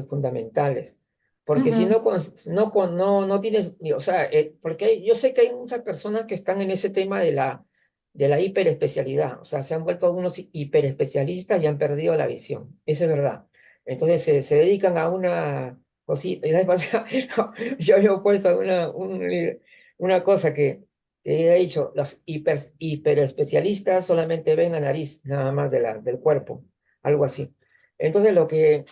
fundamentales. Porque si Ujú. no, no tienes, o sea, porque yo sé que hay muchas personas que están en ese tema de la hiperespecialidad, o sea, se han vuelto algunos hiperespecialistas y han perdido la visión, eso es verdad. Entonces se dedican a una cosita, y la vez pasada, yo había puesto una cosa que he dicho, los hiperespecialistas solamente ven la nariz, nada más del cuerpo, algo así. Entonces lo que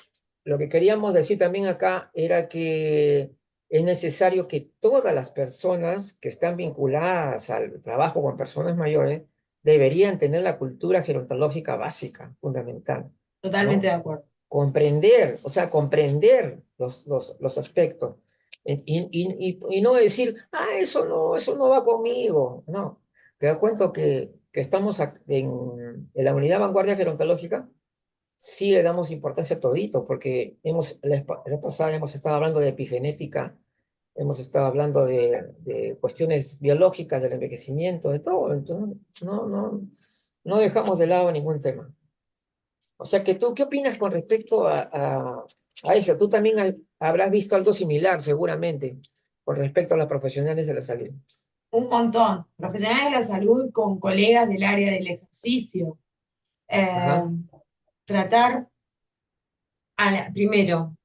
queríamos decir también acá era que es necesario que todas las personas que están vinculadas al trabajo con personas mayores deberían tener la cultura gerontológica básica, fundamental, Totalmente de ¿no? acuerdo. Comprender, o sea, comprender los aspectos. Y no decir, eso no va conmigo. No, te das cuenta que estamos en la unidad vanguardia gerontológica, sí le damos importancia a todito, porque la vez pasada hemos estado hablando de epigenética, hemos estado hablando de cuestiones biológicas, del envejecimiento, de todo. Entonces, no dejamos de lado ningún tema. O sea que tú, ¿qué opinas con respecto a eso? Tú también habrás visto algo similar, seguramente, con respecto a los profesionales de la salud. Un montón. Profesionales de la salud con colegas del área del ejercicio. Eh, Ajá. tratar, primero,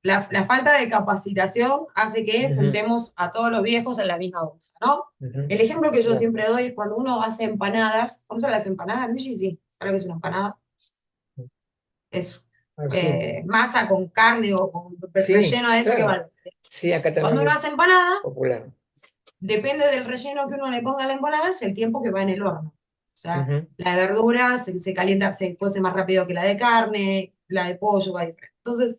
la falta de capacitación hace que Ujú, juntemos a todos los viejos en la misma bolsa, ¿no? ujú. El ejemplo que yo Ya. siempre doy es cuando uno hace empanadas. ¿Conoces las empanadas, Luigi? Sí, ¿sabes lo que es una empanada? Es Ah, sí, masa con carne o con sí, relleno adentro que claro. va. Sí, acá Cuando también uno es hace empanada, popular. depende del relleno que uno le ponga a la empanada, es el tiempo que va en el horno. O sea, Ujú, la de verdura se calienta, se cuece más rápido que la de carne, la de pollo va diferente. Entonces,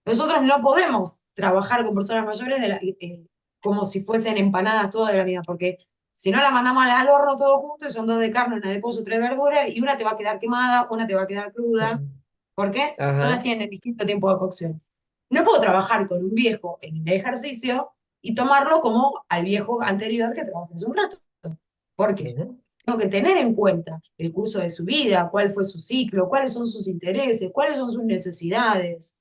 nosotros no podemos trabajar con personas mayores como si fuesen empanadas todas de la misma, porque si no la mandamos al horno todo junto y son dos de carne, una de pollo, tres de verdura, y una te va a quedar quemada, una te va a quedar cruda. ujú. ¿Por qué? Todas Ajá. tienen distinto tiempo de cocción. No puedo trabajar con un viejo en el ejercicio y tomarlo como al viejo anterior que trabajé hace un rato. ¿Por qué? Ujú, Tengo que tener en cuenta el curso de su vida, cuál fue su ciclo, cuáles son sus intereses, cuáles son sus necesidades,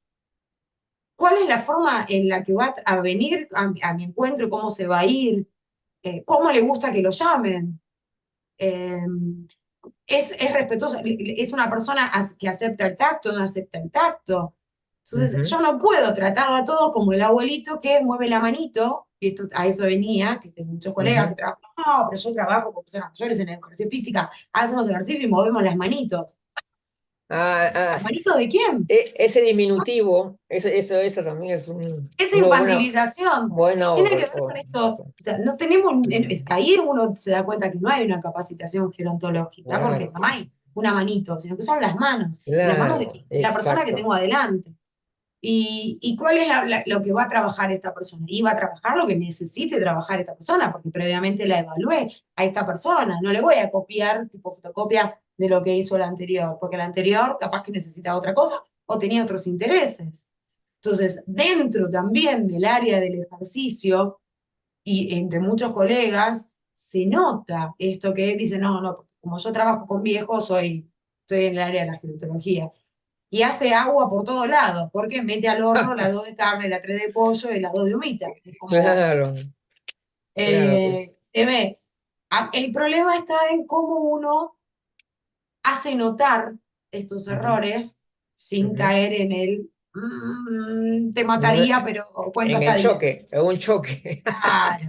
cuál es la forma en la que va a venir a mi encuentro, cómo se va a ir, cómo le gusta que lo llamen. Eh, es respetuosa, es una persona que acepta el tacto, no acepta el tacto. Entonces, ujú, yo no puedo tratarlo a todo como el abuelito que mueve la manito, y esto, a eso venía, que tengo muchos colegas que ujú. trabajan, no, pero yo trabajo con personas mayores en educación física, hacemos ejercicio y movemos las manitos. Ah, ah, ¿Las manitos de quién? ese diminutivo, eso también es Esa una buena, infantilización buena tiene que ver con esto. O sea, ahí uno se da cuenta que no hay una capacitación gerontológica, porque claro. no hay. una manito, sino que son las manos Claro, de la persona que exacto. tengo adelante. ¿Y cuál es lo que va a trabajar esta persona? Y va a trabajar lo que necesite trabajar esta persona, porque previamente la evalué a esta persona. No le voy a copiar tipo fotocopia de lo que hizo la anterior, porque la anterior capaz que necesitaba otra cosa o tenía otros intereses. Entonces, dentro también del área del ejercicio y entre muchos colegas, se nota esto que dice, no, no, como yo trabajo con viejos, estoy en el área de la gerontología y hace agua por todos lados, porque mete al horno las dos de carne, la tres de pollo y las dos de humita. Es como, Claro, claro, pues. se ve. El problema está en cómo uno hace notar estos Ujú, errores sin ujú. caer en el te No, mataría, pero cuento en hasta el 10. choque, en un choque. Claro,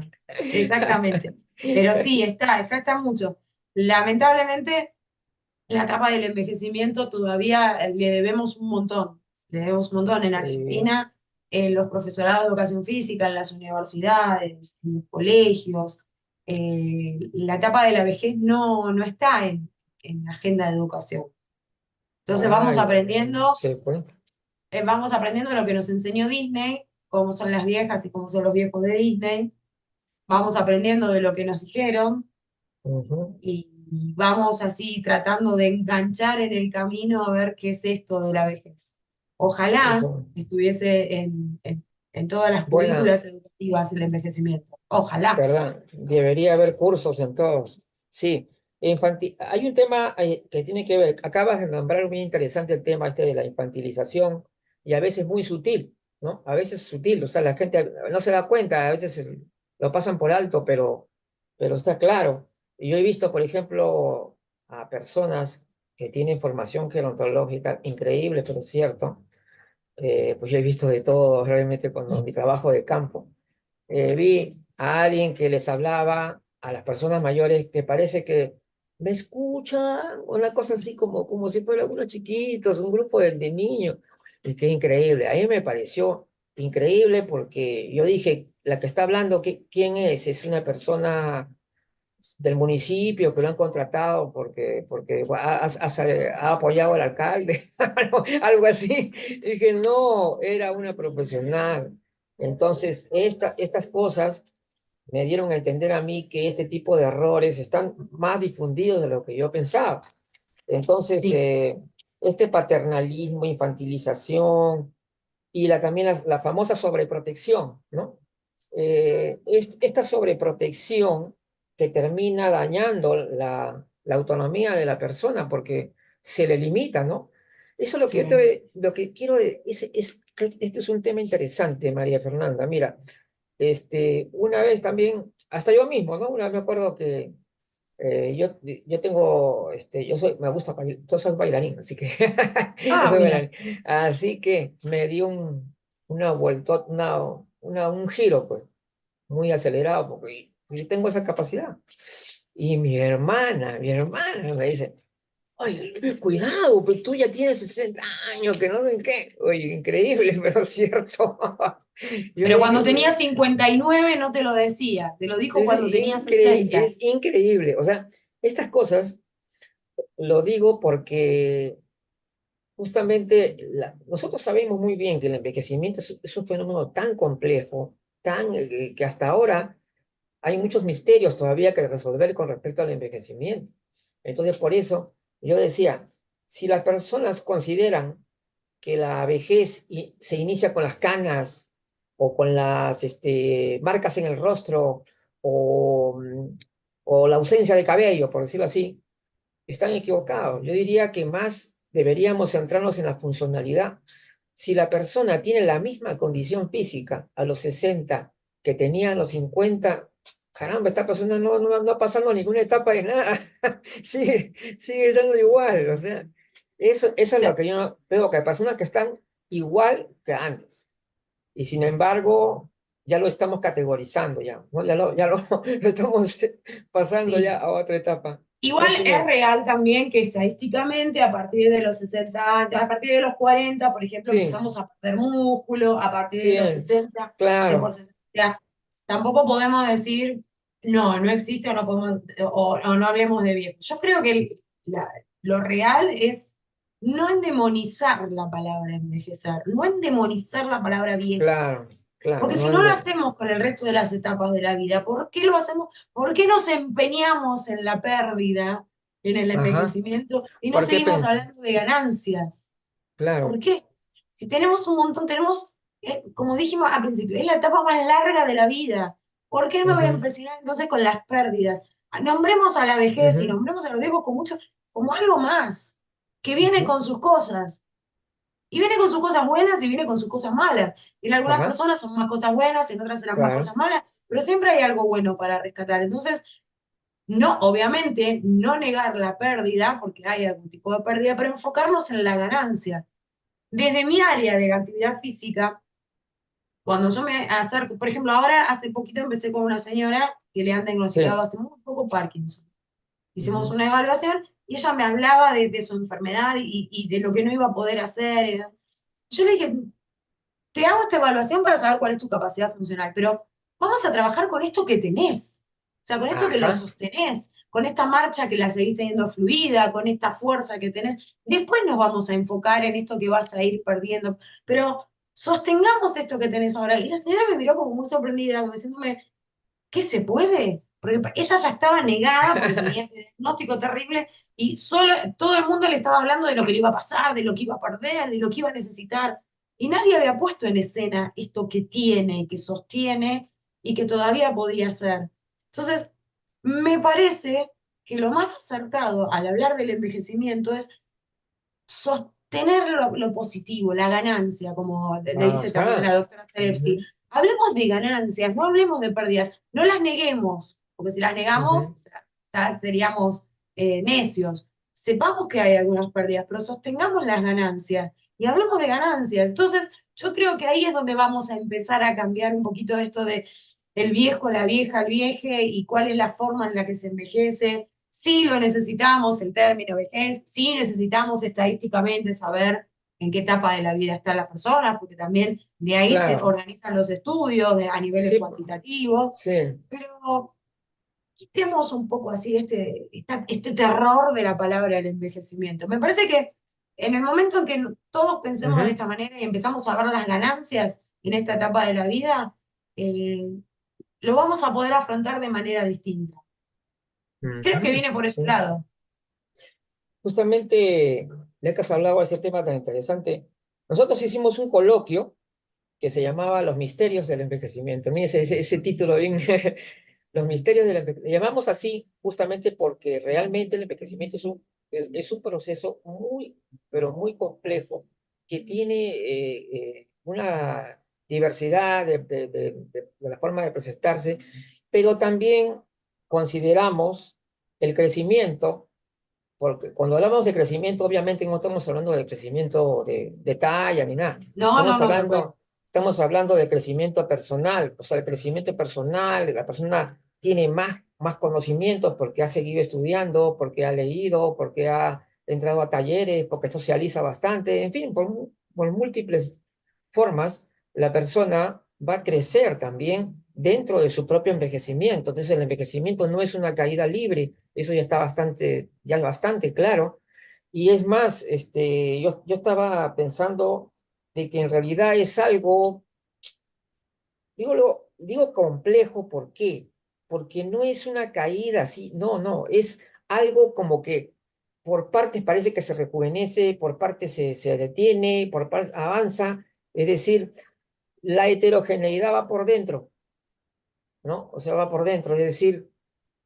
exactamente. Pero sí, está mucho. Lamentablemente, en la etapa del envejecimiento todavía le debemos un montón. Le debemos un montón en Sí, Argentina, en los profesorados de educación física, en las universidades, en los colegios. La etapa de la vejez no está en la agenda de educación. Entonces ay, sí, pues. vamos aprendiendo lo que nos enseñó Disney, cómo son las viejas y cómo son los viejos de Disney. Vamos aprendiendo de lo que nos dijeron Ujú. y vamos así tratando de enganchar en el camino a ver qué es esto de la vejez. Ojalá Eso, estuviese en todas las buena, currículas educativas el envejecimiento. Ojalá. ¿verdad? Debería haber cursos en todos. Sí, hay un tema que tiene que ver, acabas de nombrar muy interesante el tema este de la infantilización y a veces muy sutil, ¿no? A veces sutil, o sea, la gente no se da cuenta, a veces lo pasan por alto, pero está claro. Y yo he visto, por ejemplo, a personas que tienen formación gerontológica increíble, pero es cierto. Pues yo he visto de todo realmente cuando mi trabajo de campo. Vi a alguien que les hablaba a las personas mayores que parece que me escuchan, una cosa así como si fueran unos chiquitos, un grupo de niños. Y qué increíble. A mí me pareció increíble porque yo dije, la que está hablando, ¿quién es? Es una persona del municipio que lo han contratado porque ha apoyado al alcalde, algo así. Dije, no, era una profesional. Entonces, estas cosas me dieron a entender a mí que este tipo de errores están más difundidos de lo que yo pensaba. Entonces, Sí, este paternalismo, infantilización y también la famosa sobreprotección, ¿no? Esta sobreprotección que termina dañando la autonomía de la persona porque se le limita, ¿no? Eso es lo que yo sí. lo que quiero este es un tema interesante, María Fernanda. Mira, una vez también, hasta yo mismo, ¿no? Una vez me acuerdo que yo tengo, me gusta, yo soy bailarín, así que, yo Ah, soy mira. bailarín. Así que me dio una vuelta, un giro, pues, muy acelerado, porque yo tengo esa capacidad. Y mi hermana me dice, ay, cuidado, pues tú ya tienes 60 años, que no ven qué. Oye, increíble, pero cierto. Yo le Pero dije, cuando tenía 59 no te lo decía, te lo dijo cuando tenía 60. es increíble. O sea, estas cosas lo digo porque justamente nosotros sabemos muy bien que el envejecimiento es un fenómeno tan complejo, que hasta ahora hay muchos misterios todavía que resolver con respecto al envejecimiento. Entonces, por eso yo decía, si las personas consideran que la vejez se inicia con las canas o con las marcas en el rostro o la ausencia de cabello, por decirlo así, están equivocados. Yo diría que más deberíamos centrarnos en la funcionalidad. Si la persona tiene la misma condición física a los 60 que tenía a los 50, caramba, esta persona no ha pasado ninguna etapa de nada. Sigue estando igual. O sea, eso es lo que yo veo, que hay personas que están igual que antes. Y sin embargo, ya lo estamos categorizando ya, ¿no? lo estamos pasando Sí. ya a otra etapa. ¿Qué Igual es opinas? real también que estadísticamente a partir de los 60 años, a partir de los 40, por ejemplo, Sí, empezamos a perder músculo, a partir de sí, los 60 el claro. porcentaje. O sea, tampoco podemos decir, no existe o no, podemos, o no hablemos de viejo. Yo creo que lo real es no endemonizar la palabra envejecer, no endemonizar la palabra viejo. Claro, claro, Porque si no no lo ande- hacemos con el resto de las etapas de la vida, ¿por qué lo hacemos? ¿Por qué nos empeñamos en la pérdida, en el Ajá. envejecimiento, y no ¿Por qué seguimos hablando de ganancias? ¿Por Claro. qué? Si tenemos un montón, como dijimos al principio, es la etapa más larga de la vida. ¿Por qué me voy a Ujú, empecinar entonces con las pérdidas? Nombremos a la vejez y ujú, nombremos a los viejos con mucho, como algo más, que viene ujú. con sus cosas. Y viene con sus cosas buenas y viene con sus cosas malas. En algunas Ajá, personas son más cosas buenas, en otras serán más claro. cosas malas, pero siempre hay algo bueno para rescatar. Entonces, no, obviamente, no negar la pérdida, porque hay algún tipo de pérdida, pero enfocarnos en la ganancia. Desde mi área de la actividad física, cuando yo me acerco, por ejemplo, ahora hace poquito empecé con una señora que le han diagnosticado Sí. hace muy poco Parkinson. Hicimos Ujú. una evaluación y ella me hablaba de su enfermedad y de lo que no iba a poder hacer. Yo le dije, te hago esta evaluación para saber cuál es tu capacidad funcional, pero vamos a trabajar con esto que tenés, o sea, con esto que lo Ajá, sostenés, con esta marcha que la seguís teniendo fluida, con esta fuerza que tenés. Después nos vamos a enfocar en esto que vas a ir perdiendo, pero sostengamos esto que tenés ahora. Y la señora me miró como muy sorprendida, como diciéndome, ¿qué se puede? Porque ella ya estaba negada porque tenía este diagnóstico terrible y solo todo el mundo le estaba hablando de lo que le iba a pasar, de lo que iba a perder, de lo que iba a necesitar. Y nadie había puesto en escena esto que tiene, que sostiene y que todavía podía hacer. Entonces, me parece que lo más acertado al hablar del envejecimiento es sostener lo positivo, la ganancia, como le dice también ajá. la doctora Serepsky. Ujú, Hablemos de ganancias, no hablemos de pérdidas, no las neguemos, porque si las negamos, ujú. o sea, ya seríamos necios. Sepamos que hay algunas pérdidas, pero sostengamos las ganancias y hablemos de ganancias. Entonces, yo creo que ahí es donde vamos a empezar a cambiar un poquito esto de el viejo, la vieja, el vieje y cuál es la forma en la que se envejece. Sí lo necesitamos, el término vejez, sí necesitamos estadísticamente saber en qué etapa de la vida están las personas, porque también de ahí se Claro. organizan los estudios a niveles Sí, cuantitativos, sí. pero quitemos un poco así este terror de la palabra del envejecimiento. Me parece que en el momento en que todos pensemos de Ujú, esta manera y empezamos a ver las ganancias en esta etapa de la vida, eh, lo vamos a poder afrontar de manera distinta. Creo que ujú, viene por ese sí. lado. Justamente, ya que has hablado de ese tema tan interesante, nosotros hicimos un coloquio que se llamaba Los misterios del envejecimiento. Mira ese título bien, Los misterios del envejecimiento. Le llamamos así justamente porque realmente el envejecimiento es un proceso muy, pero muy complejo que tiene una diversidad de la forma de presentarse, pero también consideramos el crecimiento, porque cuando hablamos de crecimiento, obviamente no estamos hablando de crecimiento de talla ni nada. No, no, Estamos no, tal cual. hablando, estamos hablando de crecimiento personal. O sea, el crecimiento personal, la persona tiene más conocimientos porque ha seguido estudiando, porque ha leído, porque ha entrado a talleres, porque socializa bastante. En fin, por múltiples formas, la persona va a crecer también dentro de su propio envejecimiento. Entonces, el envejecimiento no es una caída libre, eso ya está bastante claro. Y es más, yo estaba pensando de que en realidad es algo, digo complejo, ¿por qué? Porque no es una caída así, no, no, es algo como que por partes parece que se rejuvenece, por partes se detiene, por partes avanza, es decir, la heterogeneidad va por dentro, ¿no? O sea, va por dentro, es decir,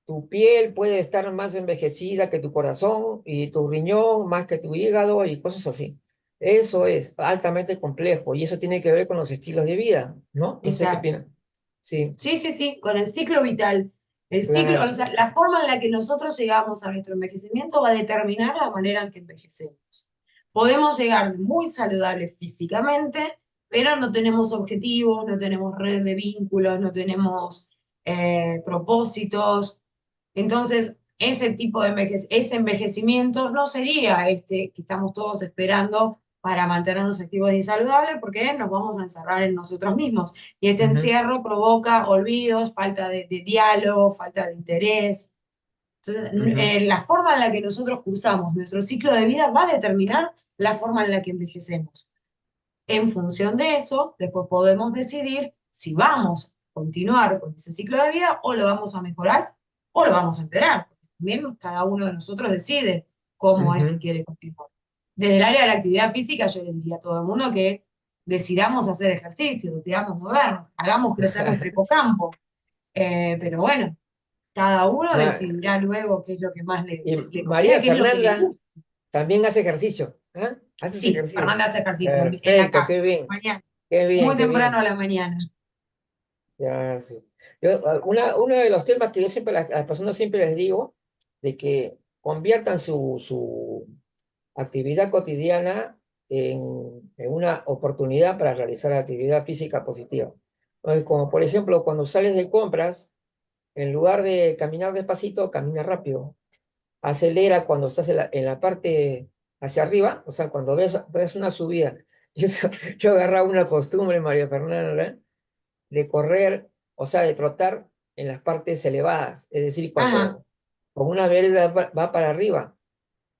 tu piel puede estar más envejecida que tu corazón y tu riñón más que tu hígado y cosas así. Eso es altamente complejo y eso tiene que ver con los estilos de vida, ¿no? No sé qué Exacto. opinan. Sí, Sí, sí, sí, con el ciclo vital. El ciclo, o claro. sea, la forma en la que nosotros llegamos a nuestro envejecimiento va a determinar la manera en que envejecemos. Podemos llegar muy saludables físicamente, pero no tenemos objetivos, no tenemos red de vínculos, no tenemos propósitos. Entonces, ese envejecimiento no sería este que estamos todos esperando para mantenernos activos y saludables, porque nos vamos a encerrar en nosotros mismos. Y este Ujú, encierro provoca olvidos, falta de diálogo, falta de interés. Entonces, Ujú. la forma en la que nosotros cursamos nuestro ciclo de vida va a determinar la forma en la que envejecemos. En función de eso, después podemos decidir si vamos a continuar con ese ciclo de vida o lo vamos a mejorar o lo vamos a empeorar. Porque también cada uno de nosotros decide cómo es que Ujú. quiere continuar. Desde el área de la actividad física, yo le diría a todo el mundo que decidamos hacer ejercicio, decidamos movernos, hagamos crecer nuestro hipocampo. Pero bueno, cada uno Ma- decidirá luego qué es lo que más y le conviene, María qué es lo que le Fernanda gusta. también hace ejercicio. ¿Ah? ¿Haces Sí, ejercicio? Fernanda hace ejercicio en la Perfecto, casa, qué bien, mañana, qué bien, muy qué temprano a bien. la mañana. Ya, sí. Uno de los temas que yo siempre a las personas siempre les digo, de que conviertan su actividad cotidiana en una oportunidad para realizar actividad física positiva. Como por ejemplo, cuando sales de compras, en lugar de caminar despacito, camina rápido. Acelera cuando estás en la parte hacia arriba, o sea, cuando ves una subida. Yo, yo agarraba una costumbre, María Fernanda, de correr, o sea, de trotar en las partes elevadas. Es decir, Ajá. cuando una vereda va para arriba,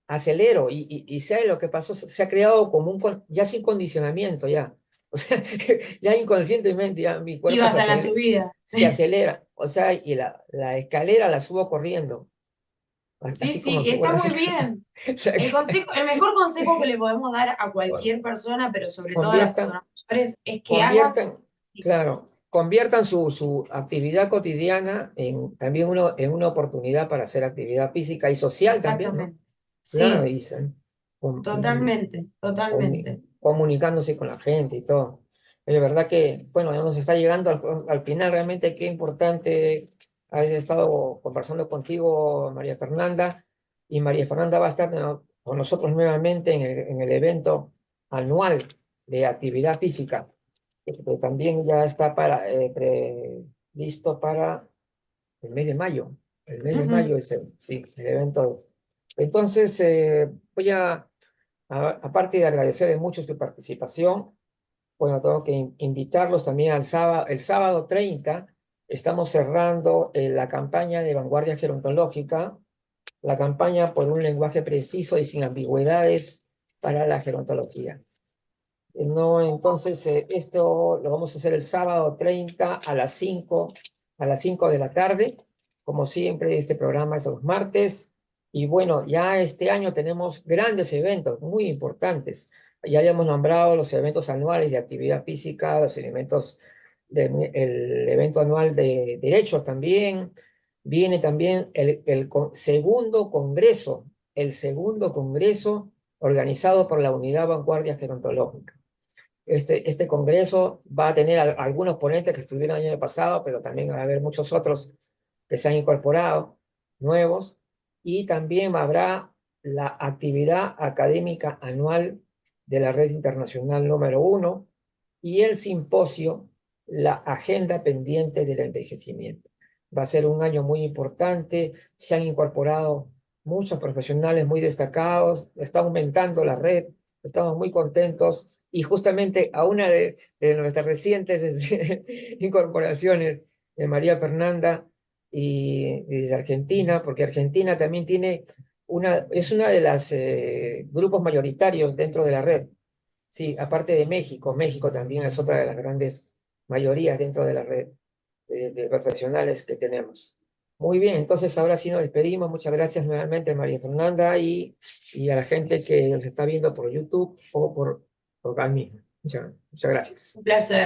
acelero y ¿sabe lo que pasó? Se ha creado como ya sin condicionamiento ya. O sea, ya inconscientemente ya mi cuerpo Ibas a la subida. se acelera. O sea, y la escalera la subo corriendo, Sí, así como sí, si está fuera así. muy bien. O sea, El mejor consejo que le podemos dar a cualquier persona, pero sobre todo a las conviertan, personas mayores, es que hagan conviertan, ejercicio. claro, conviertan su actividad cotidiana también en una oportunidad para hacer actividad física y social también, ¿no? Exactamente. Claro, Sí, y, totalmente, totalmente. comunicándose con la gente y todo. Es verdad que, bueno, ya nos está llegando al final, realmente qué importante haber estado conversando contigo, María Fernanda, y María Fernanda va a estar con nosotros nuevamente en el evento anual de actividad física, que también ya está listo para el mes de mayo. El mes de Ujú. mayo es sí, el evento. Entonces, voy aparte de agradecerles mucho su participación, bueno, tengo que invitarlos también el sábado 30, estamos cerrando la campaña de vanguardia gerontológica, la campaña por un lenguaje preciso y sin ambigüedades para la gerontología. No, entonces, esto lo vamos a hacer el sábado 30 a las 5 de la tarde. Como siempre, este programa es los martes. Y bueno, ya este año tenemos grandes eventos muy importantes. Ya hemos nombrado los eventos anuales de actividad física, el evento anual de derechos también. Viene también el segundo congreso organizado por la Unidad Vanguardia Gerontológica. Este congreso va a tener algunos ponentes que estuvieron el año pasado, pero también va a haber muchos otros que se han incorporado, nuevos, y también habrá la actividad académica anual de la Red Internacional número 1 y el simposio La Agenda Pendiente del Envejecimiento. Va a ser un año muy importante, se han incorporado muchos profesionales muy destacados, está aumentando la red, estamos muy contentos y justamente a una de nuestras recientes incorporaciones de María Fernanda y de Argentina, porque Argentina también es una de las grupos mayoritarios dentro de la red. Sí, aparte de México, México también es otra de las grandes mayorías dentro de la red de profesionales que tenemos. Muy bien, entonces ahora sí nos despedimos. Muchas gracias nuevamente, María Fernanda, y a la gente que nos está viendo por YouTube o por acá mismo. Muchas gracias. Un placer.